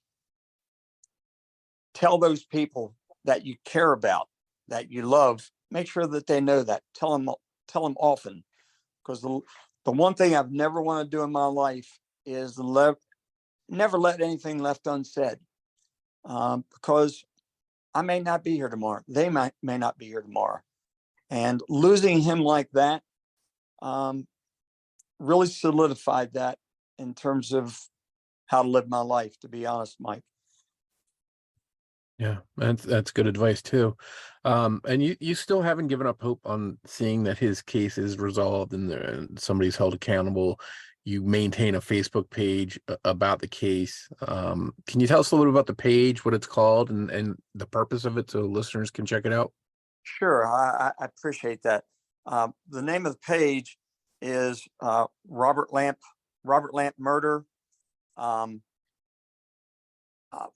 tell those people that you care about, that you love, make sure that they know that. Tell them often, because the one thing I've never wanted to do in my life is never let anything left unsaid, because I may not be here tomorrow. They may not be here tomorrow. And losing him like that really solidified that in terms of how to live my life, to be honest, Mike. Yeah, that's good advice too. And you still haven't given up hope on seeing that his case is resolved and somebody's held accountable. You maintain a Facebook page about the case. Can you tell us a little bit about the page, what it's called, and the purpose of it, so listeners can check it out? Sure, I appreciate that. The name of the page is Robert Lamp Murder.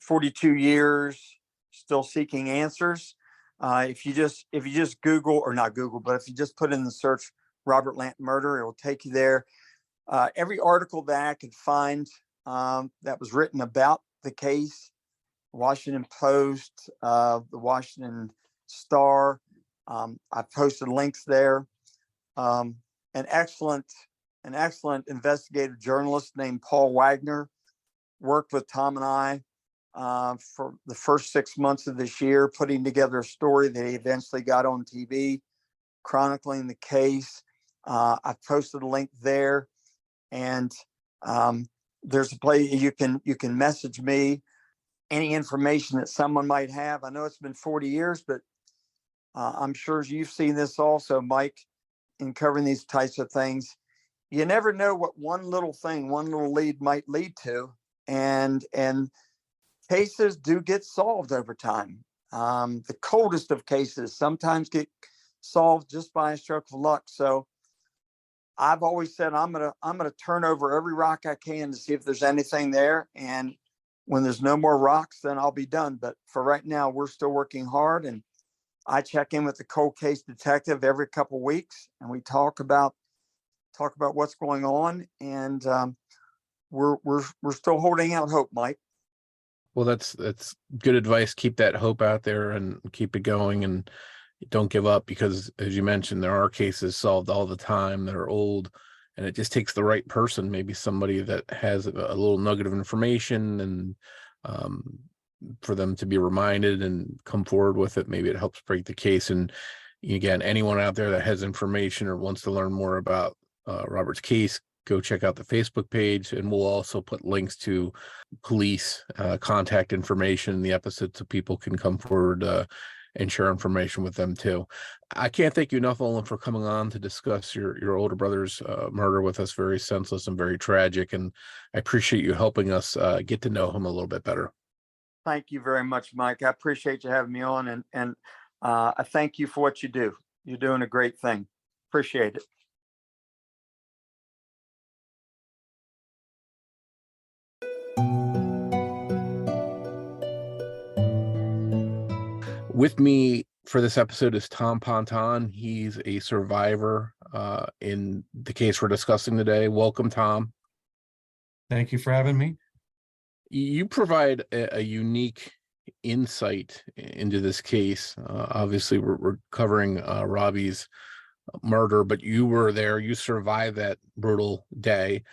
42 years, still seeking answers. If you just Google, or not Google, but if you just put in the search Robert Lamp Murder, it will take you there. Every article that I could find that was written about the case, Washington Post, the Washington Star, I posted links there. An excellent investigative journalist named Paul Wagner worked with Tom and I for the first 6 months of this year, putting together a story that he eventually got on TV, chronicling the case. I've posted a link there, and there's a place you can message me any information that someone might have. I know it's been 40 years, but I'm sure you've seen this also, Mike, in covering these types of things. You never know what one little thing, one little lead might lead to, and cases do get solved over time. The coldest of cases sometimes get solved just by a stroke of luck. So I've always said I'm gonna turn over every rock I can to see if there's anything there. And when there's no more rocks, then I'll be done. But for right now, we're still working hard. And I check in with the cold case detective every couple of weeks, and we talk about what's going on. And we're still holding out hope, Mike. Well, that's good advice. Keep that hope out there and keep it going, and don't give up, because as you mentioned, there are cases solved all the time that are old, and it just takes the right person, maybe somebody that has a little nugget of information, and for them to be reminded and come forward with it. Maybe it helps break the case. And again, anyone out there that has information or wants to learn more about Robert's case, go check out the Facebook page, and we'll also put links to police contact information in the episode so people can come forward and share information with them too. I can't thank you enough, Olin, for coming on to discuss your older brother's murder with us. Very senseless and very tragic, and I appreciate you helping us get to know him a little bit better. Thank you very much, Mike. I appreciate you having me on, and I thank you for what you do. You're doing a great thing. Appreciate it. With me for this episode is Tom Ponton. He's a survivor in the case we're discussing today. Welcome, Tom. Thank you for having me. You provide a unique insight into this case. Obviously, we're covering Robbie's murder, but you were there. You survived that brutal day.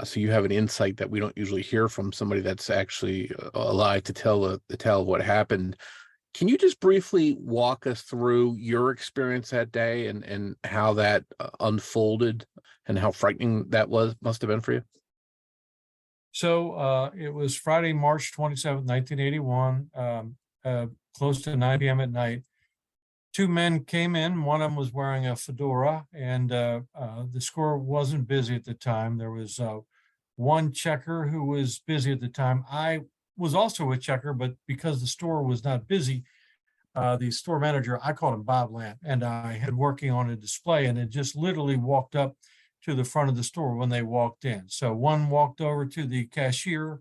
So you have an insight that we don't usually hear from somebody that's actually alive to tell the tale of what happened. Can you just briefly walk us through your experience that day and how that unfolded and how frightening that must have been for you? So it was Friday, March 27th, 1981, close to 9 p.m. at night. Two men came in. One of them was wearing a fedora, and the store wasn't busy at the time. There was one checker who was busy at the time. I was also a checker, but because the store was not busy, the store manager, I called him Bob Lamp, and I had working on a display, and it just literally walked up to the front of the store when they walked in. So one walked over to the cashier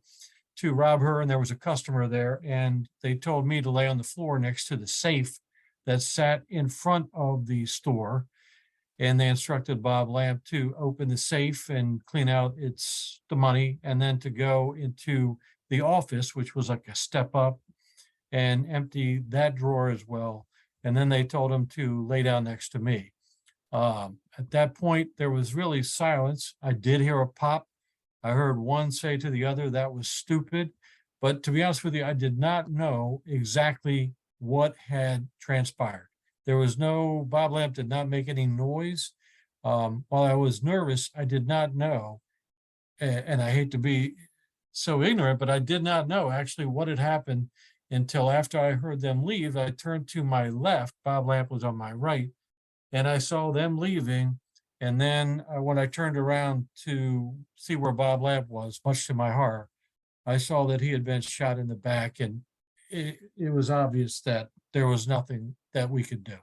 to rob her, and there was a customer there, and they told me to lay on the floor next to the safe that sat in front of the store. And they instructed Bob Lamp to open the safe and clean out the money, and then to go into the office, which was like a step up, and empty that drawer as well. And then they told him to lay down next to me. At that point, there was really silence. I did hear a pop. I heard one say to the other, "That was stupid." But to be honest with you, I did not know exactly what had transpired. There was Bob Lamp did not make any noise. While I was nervous, I did not know, and I hate to be so ignorant, but I did not know actually what had happened until after I heard them leave. I turned to my left, Bob Lamp was on my right, and I saw them leaving. And then when I turned around to see where Bob Lamp was, much to my horror, I saw that he had been shot in the back, and it was obvious that there was nothing that we could do.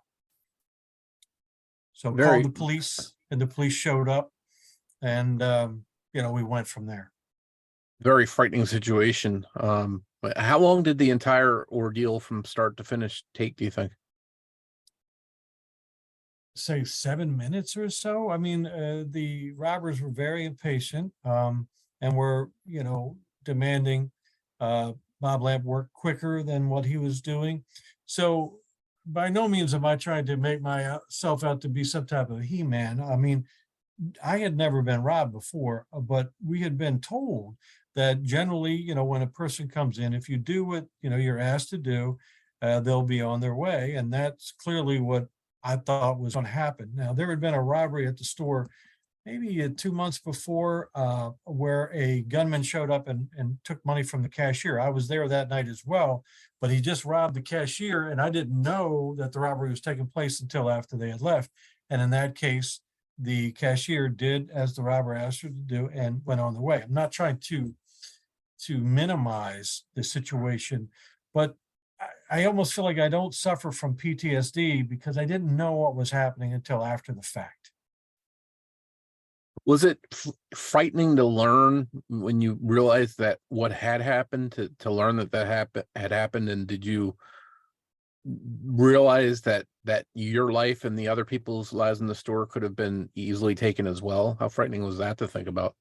So called the police, and the police showed up, and we went from there. Very frightening situation. How long did the entire ordeal from start to finish take, do you think? Say 7 minutes or so. I mean, the robbers were very impatient, and were, demanding Bob Lamp work quicker than what he was doing. So by no means am I trying to make myself out to be some type of He-Man. I mean, I had never been robbed before, but we had been told that generally, when a person comes in, if you do what, you're asked to do, they'll be on their way. And that's clearly what I thought was going to happen. Now, there had been a robbery at the store maybe 2 months before, where a gunman showed up and took money from the cashier. I was there that night as well, but he just robbed the cashier, and I didn't know that the robbery was taking place until after they had left. And in that case, the cashier did as the robber asked her to do and went on the way. I'm not trying to minimize the situation, but I almost feel like I don't suffer from PTSD because I didn't know what was happening until after the fact. Was it frightening to learn when you realized that what had happened, to learn that had happened? And did you realize that your life and the other people's lives in the store could have been easily taken as well? How frightening was that to think about?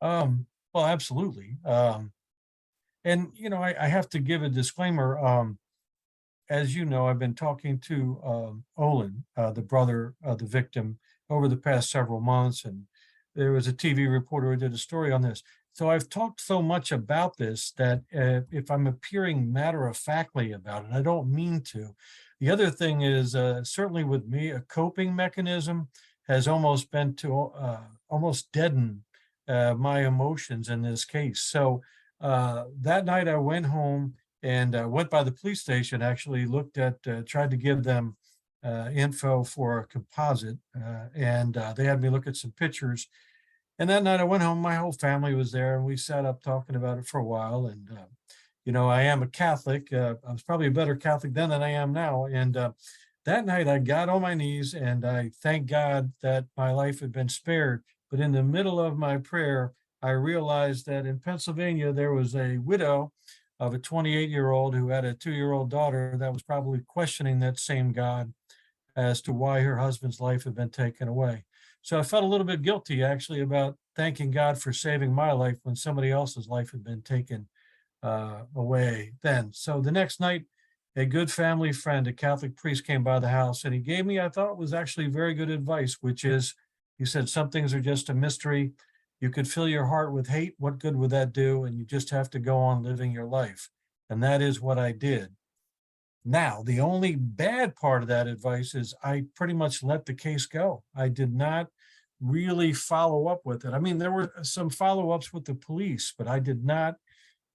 Well, absolutely. And I have to give a disclaimer. As you know, I've been talking to Olin, the brother of the victim, over the past several months, and there was a TV reporter who did a story on this. So I've talked so much about this that if I'm appearing matter-of-factly about it, I don't mean to. The other thing is, certainly with me, a coping mechanism has almost been to almost deaden my emotions in this case. So that night I went home and went by the police station, actually looked at, tried to give them info for a composite, and they had me look at some pictures. And that night I went home, my whole family was there, and we sat up talking about it for a while. And, I am a Catholic. I was probably a better Catholic then than I am now. And that night I got on my knees and I thank God that my life had been spared. But in the middle of my prayer, I realized that in Pennsylvania, there was a widow of a 28-year-old who had a 2-year-old daughter that was probably questioning that same God as to why her husband's life had been taken away. So I felt a little bit guilty, actually, about thanking God for saving my life when somebody else's life had been taken away then. So the next night, a good family friend, a Catholic priest, came by the house, and he gave me, I thought was actually very good advice, which is, he said, some things are just a mystery. You could fill your heart with hate. What good would that do? And you just have to go on living your life. And that is what I did. Now, the only bad part of that advice is I pretty much let the case go. I did not really follow up with it. I mean, there were some follow-ups with the police, but I did not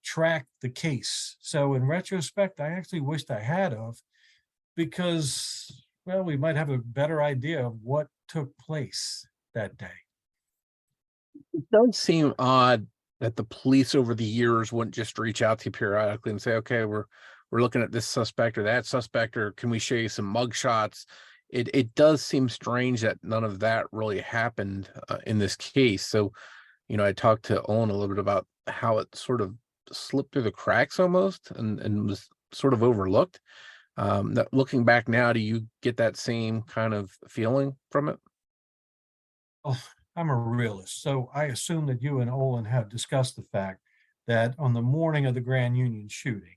track the case. So in retrospect, I actually wished I had of, because, well, we might have a better idea of what took place that day. It does seem odd that the police over the years wouldn't just reach out to you periodically and say, okay, we're looking at this suspect or that suspect, or can we show you some mugshots? It does seem strange that none of that really happened in this case. So, I talked to Owen a little bit about how it sort of slipped through the cracks almost and was sort of overlooked. That looking back now, do you get that same kind of feeling from it? Oh, I'm a realist, so I assume that you and Olin have discussed the fact that on the morning of the Grand Union shooting,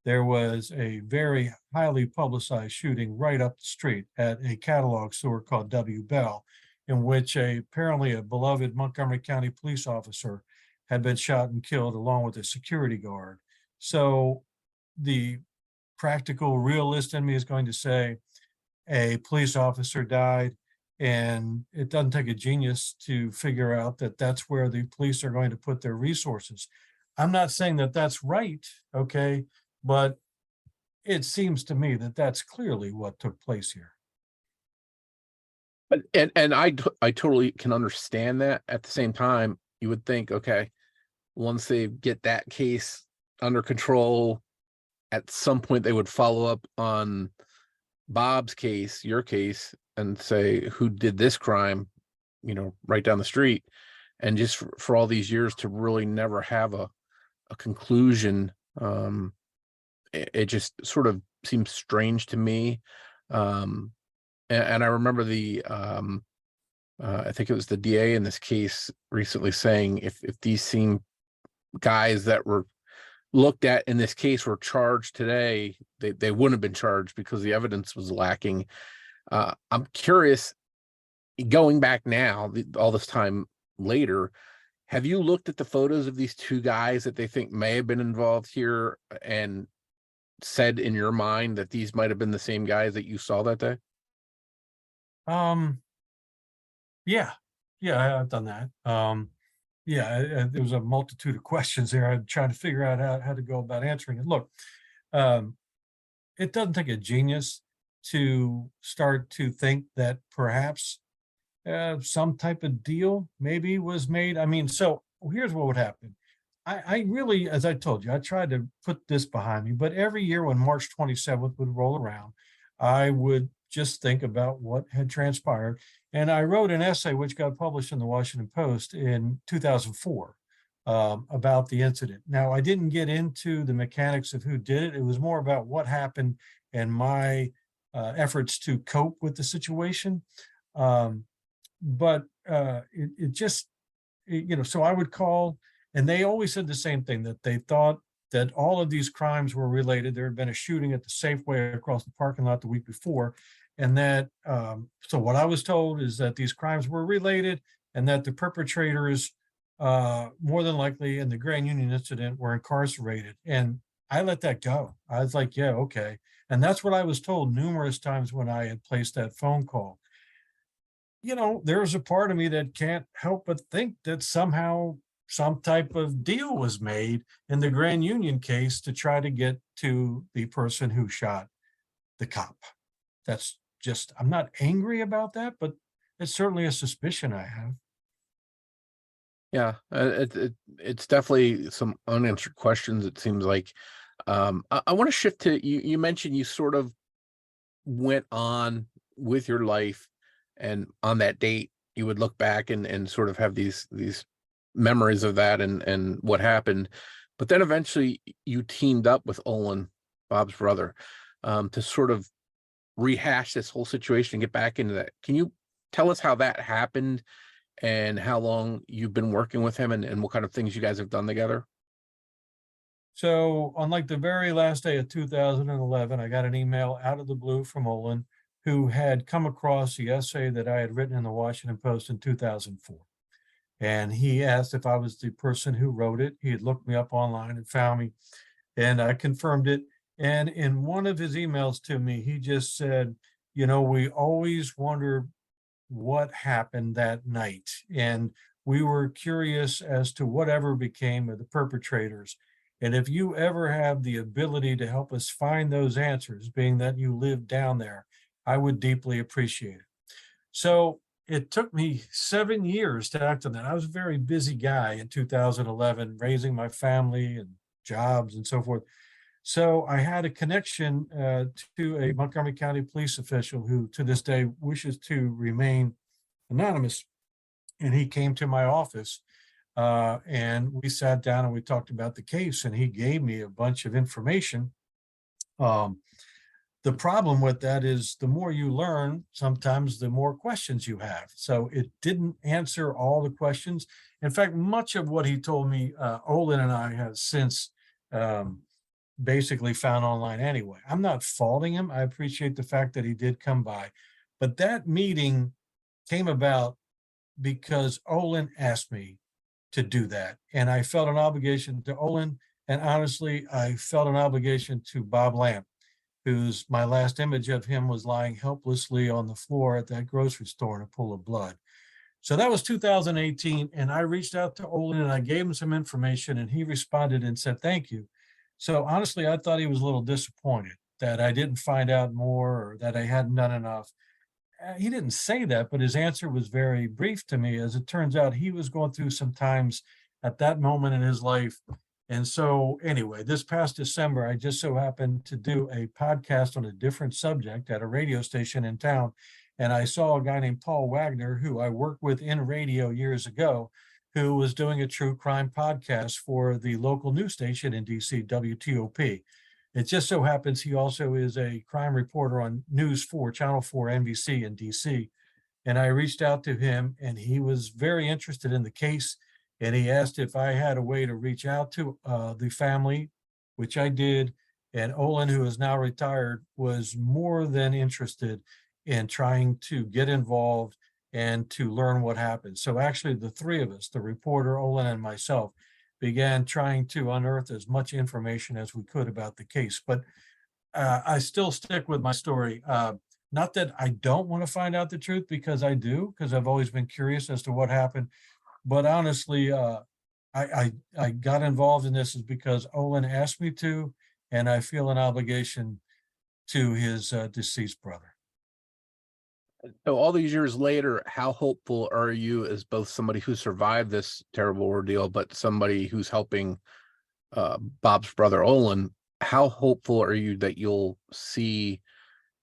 there was a very highly publicized shooting right up the street at a catalog store called W. Bell, in which apparently a beloved Montgomery County police officer had been shot and killed along with a security guard. So the practical realist in me is going to say a police officer died, and it doesn't take a genius to figure out that that's where the police are going to put their resources. I'm not saying that that's right, okay? But it seems to me that that's clearly what took place here. But and I totally can understand that. At the same time, you would think, okay, once they get that case under control, at some point they would follow up on Bob's case, your case, and say, who did this crime, right down the street. And just for all these years to really never have a conclusion, it just sort of seems strange to me. And I remember I think it was the DA in this case recently saying if these same guys that were looked at in this case were charged today, they wouldn't have been charged because the evidence was lacking. I'm curious, going back now, all this time later, have you looked at the photos of these two guys that they think may have been involved here and said in your mind that these might have been the same guys that you saw that day? Um, yeah, I've done that. There was a multitude of questions there. I'm trying to figure out how to go about answering it. Look, um, it doesn't take a genius to start to think that perhaps some type of deal maybe was made. I mean, so here's what would happen. I really, as I told you, I tried to put this behind me, but every year when March 27th would roll around, I would just think about what had transpired. And I wrote an essay which got published in the Washington Post in 2004 about the incident. Now, I didn't get into the mechanics of who did it. It was more about what happened and my efforts to cope with the situation. Um, but it just, so I would call, and they always said the same thing, that they thought that all of these crimes were related. There had been a shooting at the Safeway across the parking lot the week before. And that, so what I was told is that these crimes were related and that the perpetrators, more than likely in the Grand Union incident, were incarcerated. And I let that go. I was like, yeah, okay. And that's what I was told numerous times when I had placed that phone call. There's a part of me that can't help but think that somehow some type of deal was made in the Grand Union case to try to get to the person who shot the cop. That's just, I'm not angry about that, but it's certainly a suspicion I have. Yeah, it's definitely some unanswered questions. It seems like. I want to shift to you. You mentioned you sort of went on with your life, and on that date, you would look back and sort of have these memories of that and what happened. But then eventually, you teamed up with Olin, Bob's brother, to sort of rehash this whole situation and get back into that. Can you tell us how that happened and how long you've been working with him and what kind of things you guys have done together? So on like the very last day of 2011, I got an email out of the blue from Olin, who had come across the essay that I had written in the Washington Post in 2004. And he asked if I was the person who wrote it. He had looked me up online and found me, and I confirmed it. And in one of his emails to me, he just said, we always wonder what happened that night. And we were curious as to whatever became of the perpetrators. And if you ever have the ability to help us find those answers, being that you live down there, I would deeply appreciate it. So it took me 7 years to act on that. I was a very busy guy in 2011, raising my family and jobs and so forth. So I had a connection to a Montgomery County police official who to this day wishes to remain anonymous. And he came to my office and we sat down and we talked about the case, and he gave me a bunch of information. The problem with that is the more you learn, sometimes the more questions you have. So it didn't answer all the questions. In fact, much of what he told me, Olin and I have since basically found online anyway. I'm not faulting him. I appreciate the fact that he did come by. But that meeting came about because Olin asked me to do that. And I felt an obligation to Olin. And honestly, I felt an obligation to Bob Lamb, whose my last image of him was lying helplessly on the floor at that grocery store in a pool of blood. So that was 2018. And I reached out to Olin and I gave him some information, and he responded and said, thank you. So honestly, I thought he was a little disappointed that I didn't find out more or that I hadn't done enough. He didn't say that, but his answer was very brief to me. As it turns out, he was going through some times at that moment in his life. And so anyway, this past December, I just so happened to do a podcast on a different subject at a radio station in town. And I saw a guy named Paul Wagner, who I worked with in radio years ago, who was doing a true crime podcast for the local news station in DC, WTOP. It just so happens he also is a crime reporter on News 4, Channel 4, NBC in DC. And I reached out to him, and he was very interested in the case. And he asked if I had a way to reach out to the family, which I did. And Olin, who is now retired, was more than interested in trying to get involved and to learn what happened. So actually, the three of us, the reporter, Olin, and myself, began trying to unearth as much information as we could about the case. But I still stick with my story. Not that I don't want to find out the truth, because I do, because I've always been curious as to what happened. But honestly, I got involved in this is because Olin asked me to, and I feel an obligation to his deceased brother. So all these years later, how hopeful are you as both somebody who survived this terrible ordeal, but somebody who's helping Bob's brother Olin? How hopeful are you that you'll see,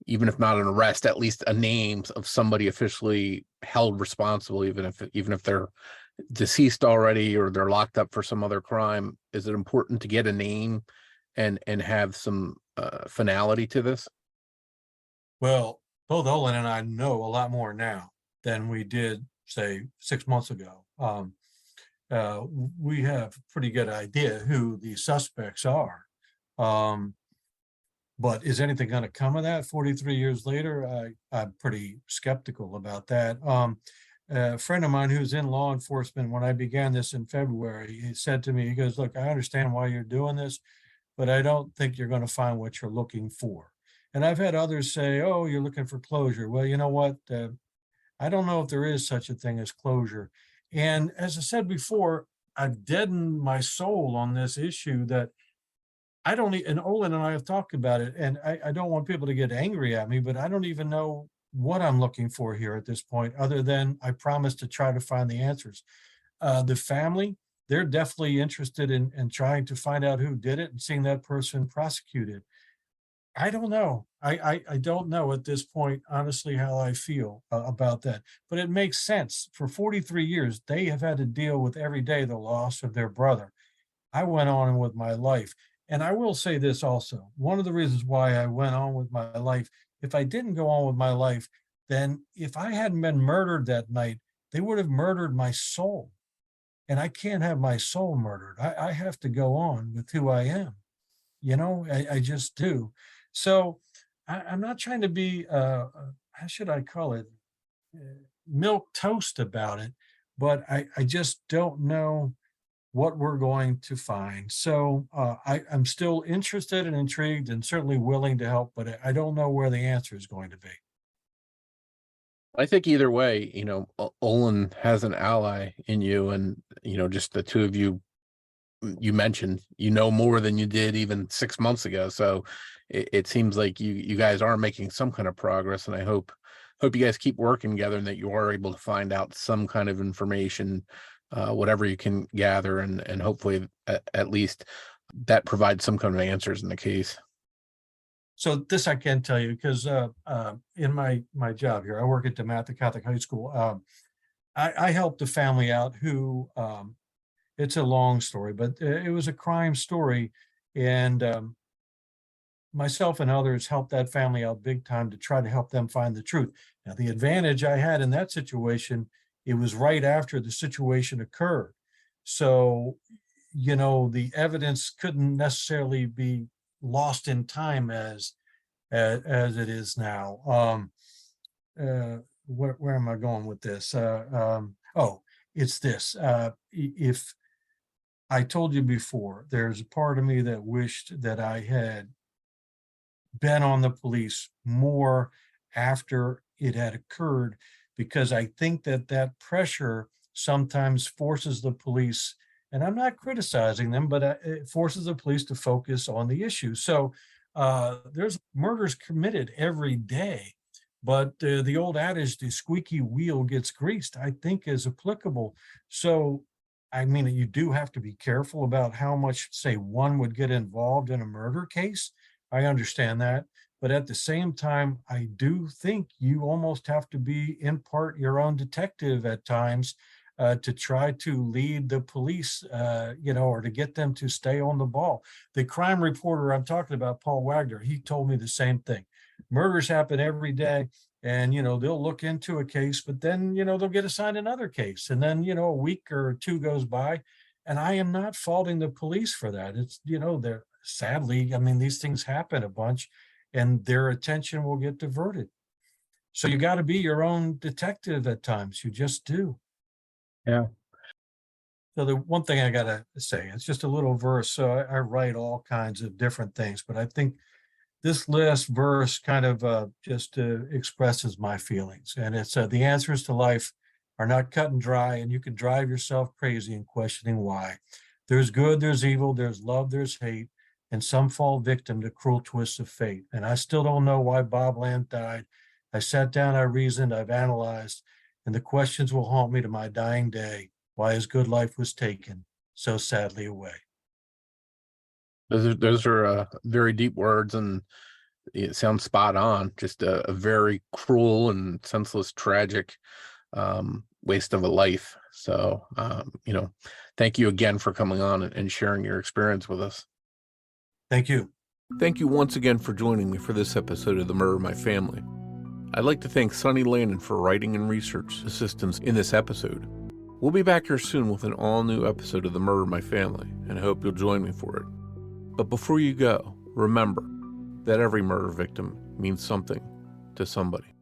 even if not an arrest, at least a name of somebody officially held responsible, even if they're deceased already or they're locked up for some other crime? Is it important to get a name and have some finality to this? Well, both Olin and I know a lot more now than we did, say, 6 months ago. We have a pretty good idea who the suspects are. But is anything going to come of that 43 years later? I'm pretty skeptical about that. A friend of mine who's in law enforcement, when I began this in February, he said to me, he goes, look, I understand why you're doing this, but I don't think you're going to find what you're looking for. And I've had others say, oh, you're looking for closure. Well, you know what? I don't know if there is such a thing as closure. And as I said before, I've deadened my soul on this issue that I don't, and Olin and I have talked about it, and I don't want people to get angry at me, but I don't even know what I'm looking for here at this point, other than I promise to try to find the answers. The family, they're definitely interested in trying to find out who did it and seeing that person prosecuted. I don't know. I don't know at this point, honestly, how I feel about that. But it makes sense. For 43 years, they have had to deal with every day the loss of their brother. I went on with my life. And I will say this also. One of the reasons why I went on with my life, if I didn't go on with my life, then if I hadn't been murdered that night, they would have murdered my soul. And I can't have my soul murdered. I have to go on with who I am. I just do. So I'm not trying to be, how should I call it, milk toast about it, but I just don't know what we're going to find. So I'm still interested and intrigued and certainly willing to help, but I don't know where the answer is going to be. I think either way, Olin has an ally in you, and just the two of you. You mentioned more than you did even 6 months ago, so it seems like you guys are making some kind of progress, and I hope you guys keep working together and that you are able to find out some kind of information, whatever you can gather, and hopefully at least that provides some kind of answers in the case. So this I can tell you, because in my job here, I work at DeMatha Catholic High School. I helped a family out who, it's a long story, but it was a crime story, and myself and others helped that family out big time to try to help them find the truth. Now, the advantage I had in that situation, it was right after the situation occurred. So, the evidence couldn't necessarily be lost in time as it is now. Where am I going with this? It's this. If I told you before, there's a part of me that wished that I had been on the police more after it had occurred, because I think that pressure sometimes forces the police, and I'm not criticizing them, but it forces the police to focus on the issue. So there's murders committed every day, but the old adage, the squeaky wheel gets greased, I think is applicable. So I mean, you do have to be careful about how much, say, one would get involved in a murder case. I understand that. But at the same time, I do think you almost have to be in part your own detective at times to try to lead the police, or to get them to stay on the ball. The crime reporter I'm talking about, Paul Wagner, he told me the same thing. Murders happen every day. And, they'll look into a case, but then, they'll get assigned another case. And then, a week or two goes by. And I am not faulting the police for that. It's, they're sadly, I mean, these things happen a bunch and their attention will get diverted. So you got to be your own detective at times. You just do. Yeah. So the one thing I got to say, it's just a little verse. So I write all kinds of different things, but I think this last verse kind of just expresses my feelings. And it's the answers to life are not cut and dry, and you can drive yourself crazy in questioning why. There's good, there's evil, there's love, there's hate, and some fall victim to cruel twists of fate. And I still don't know why Bob Lamb died. I sat down, I reasoned, I've analyzed, and the questions will haunt me to my dying day, why his good life was taken so sadly away. Those are very deep words, and it sounds spot on. Just a very cruel and senseless, tragic waste of a life. So, thank you again for coming on and sharing your experience with us. Thank you. Thank you once again for joining me for this episode of The Murder of My Family. I'd like to thank Sonny Landon for writing and research assistance in this episode. We'll be back here soon with an all-new episode of The Murder of My Family, and I hope you'll join me for it. But before you go, remember that every murder victim means something to somebody.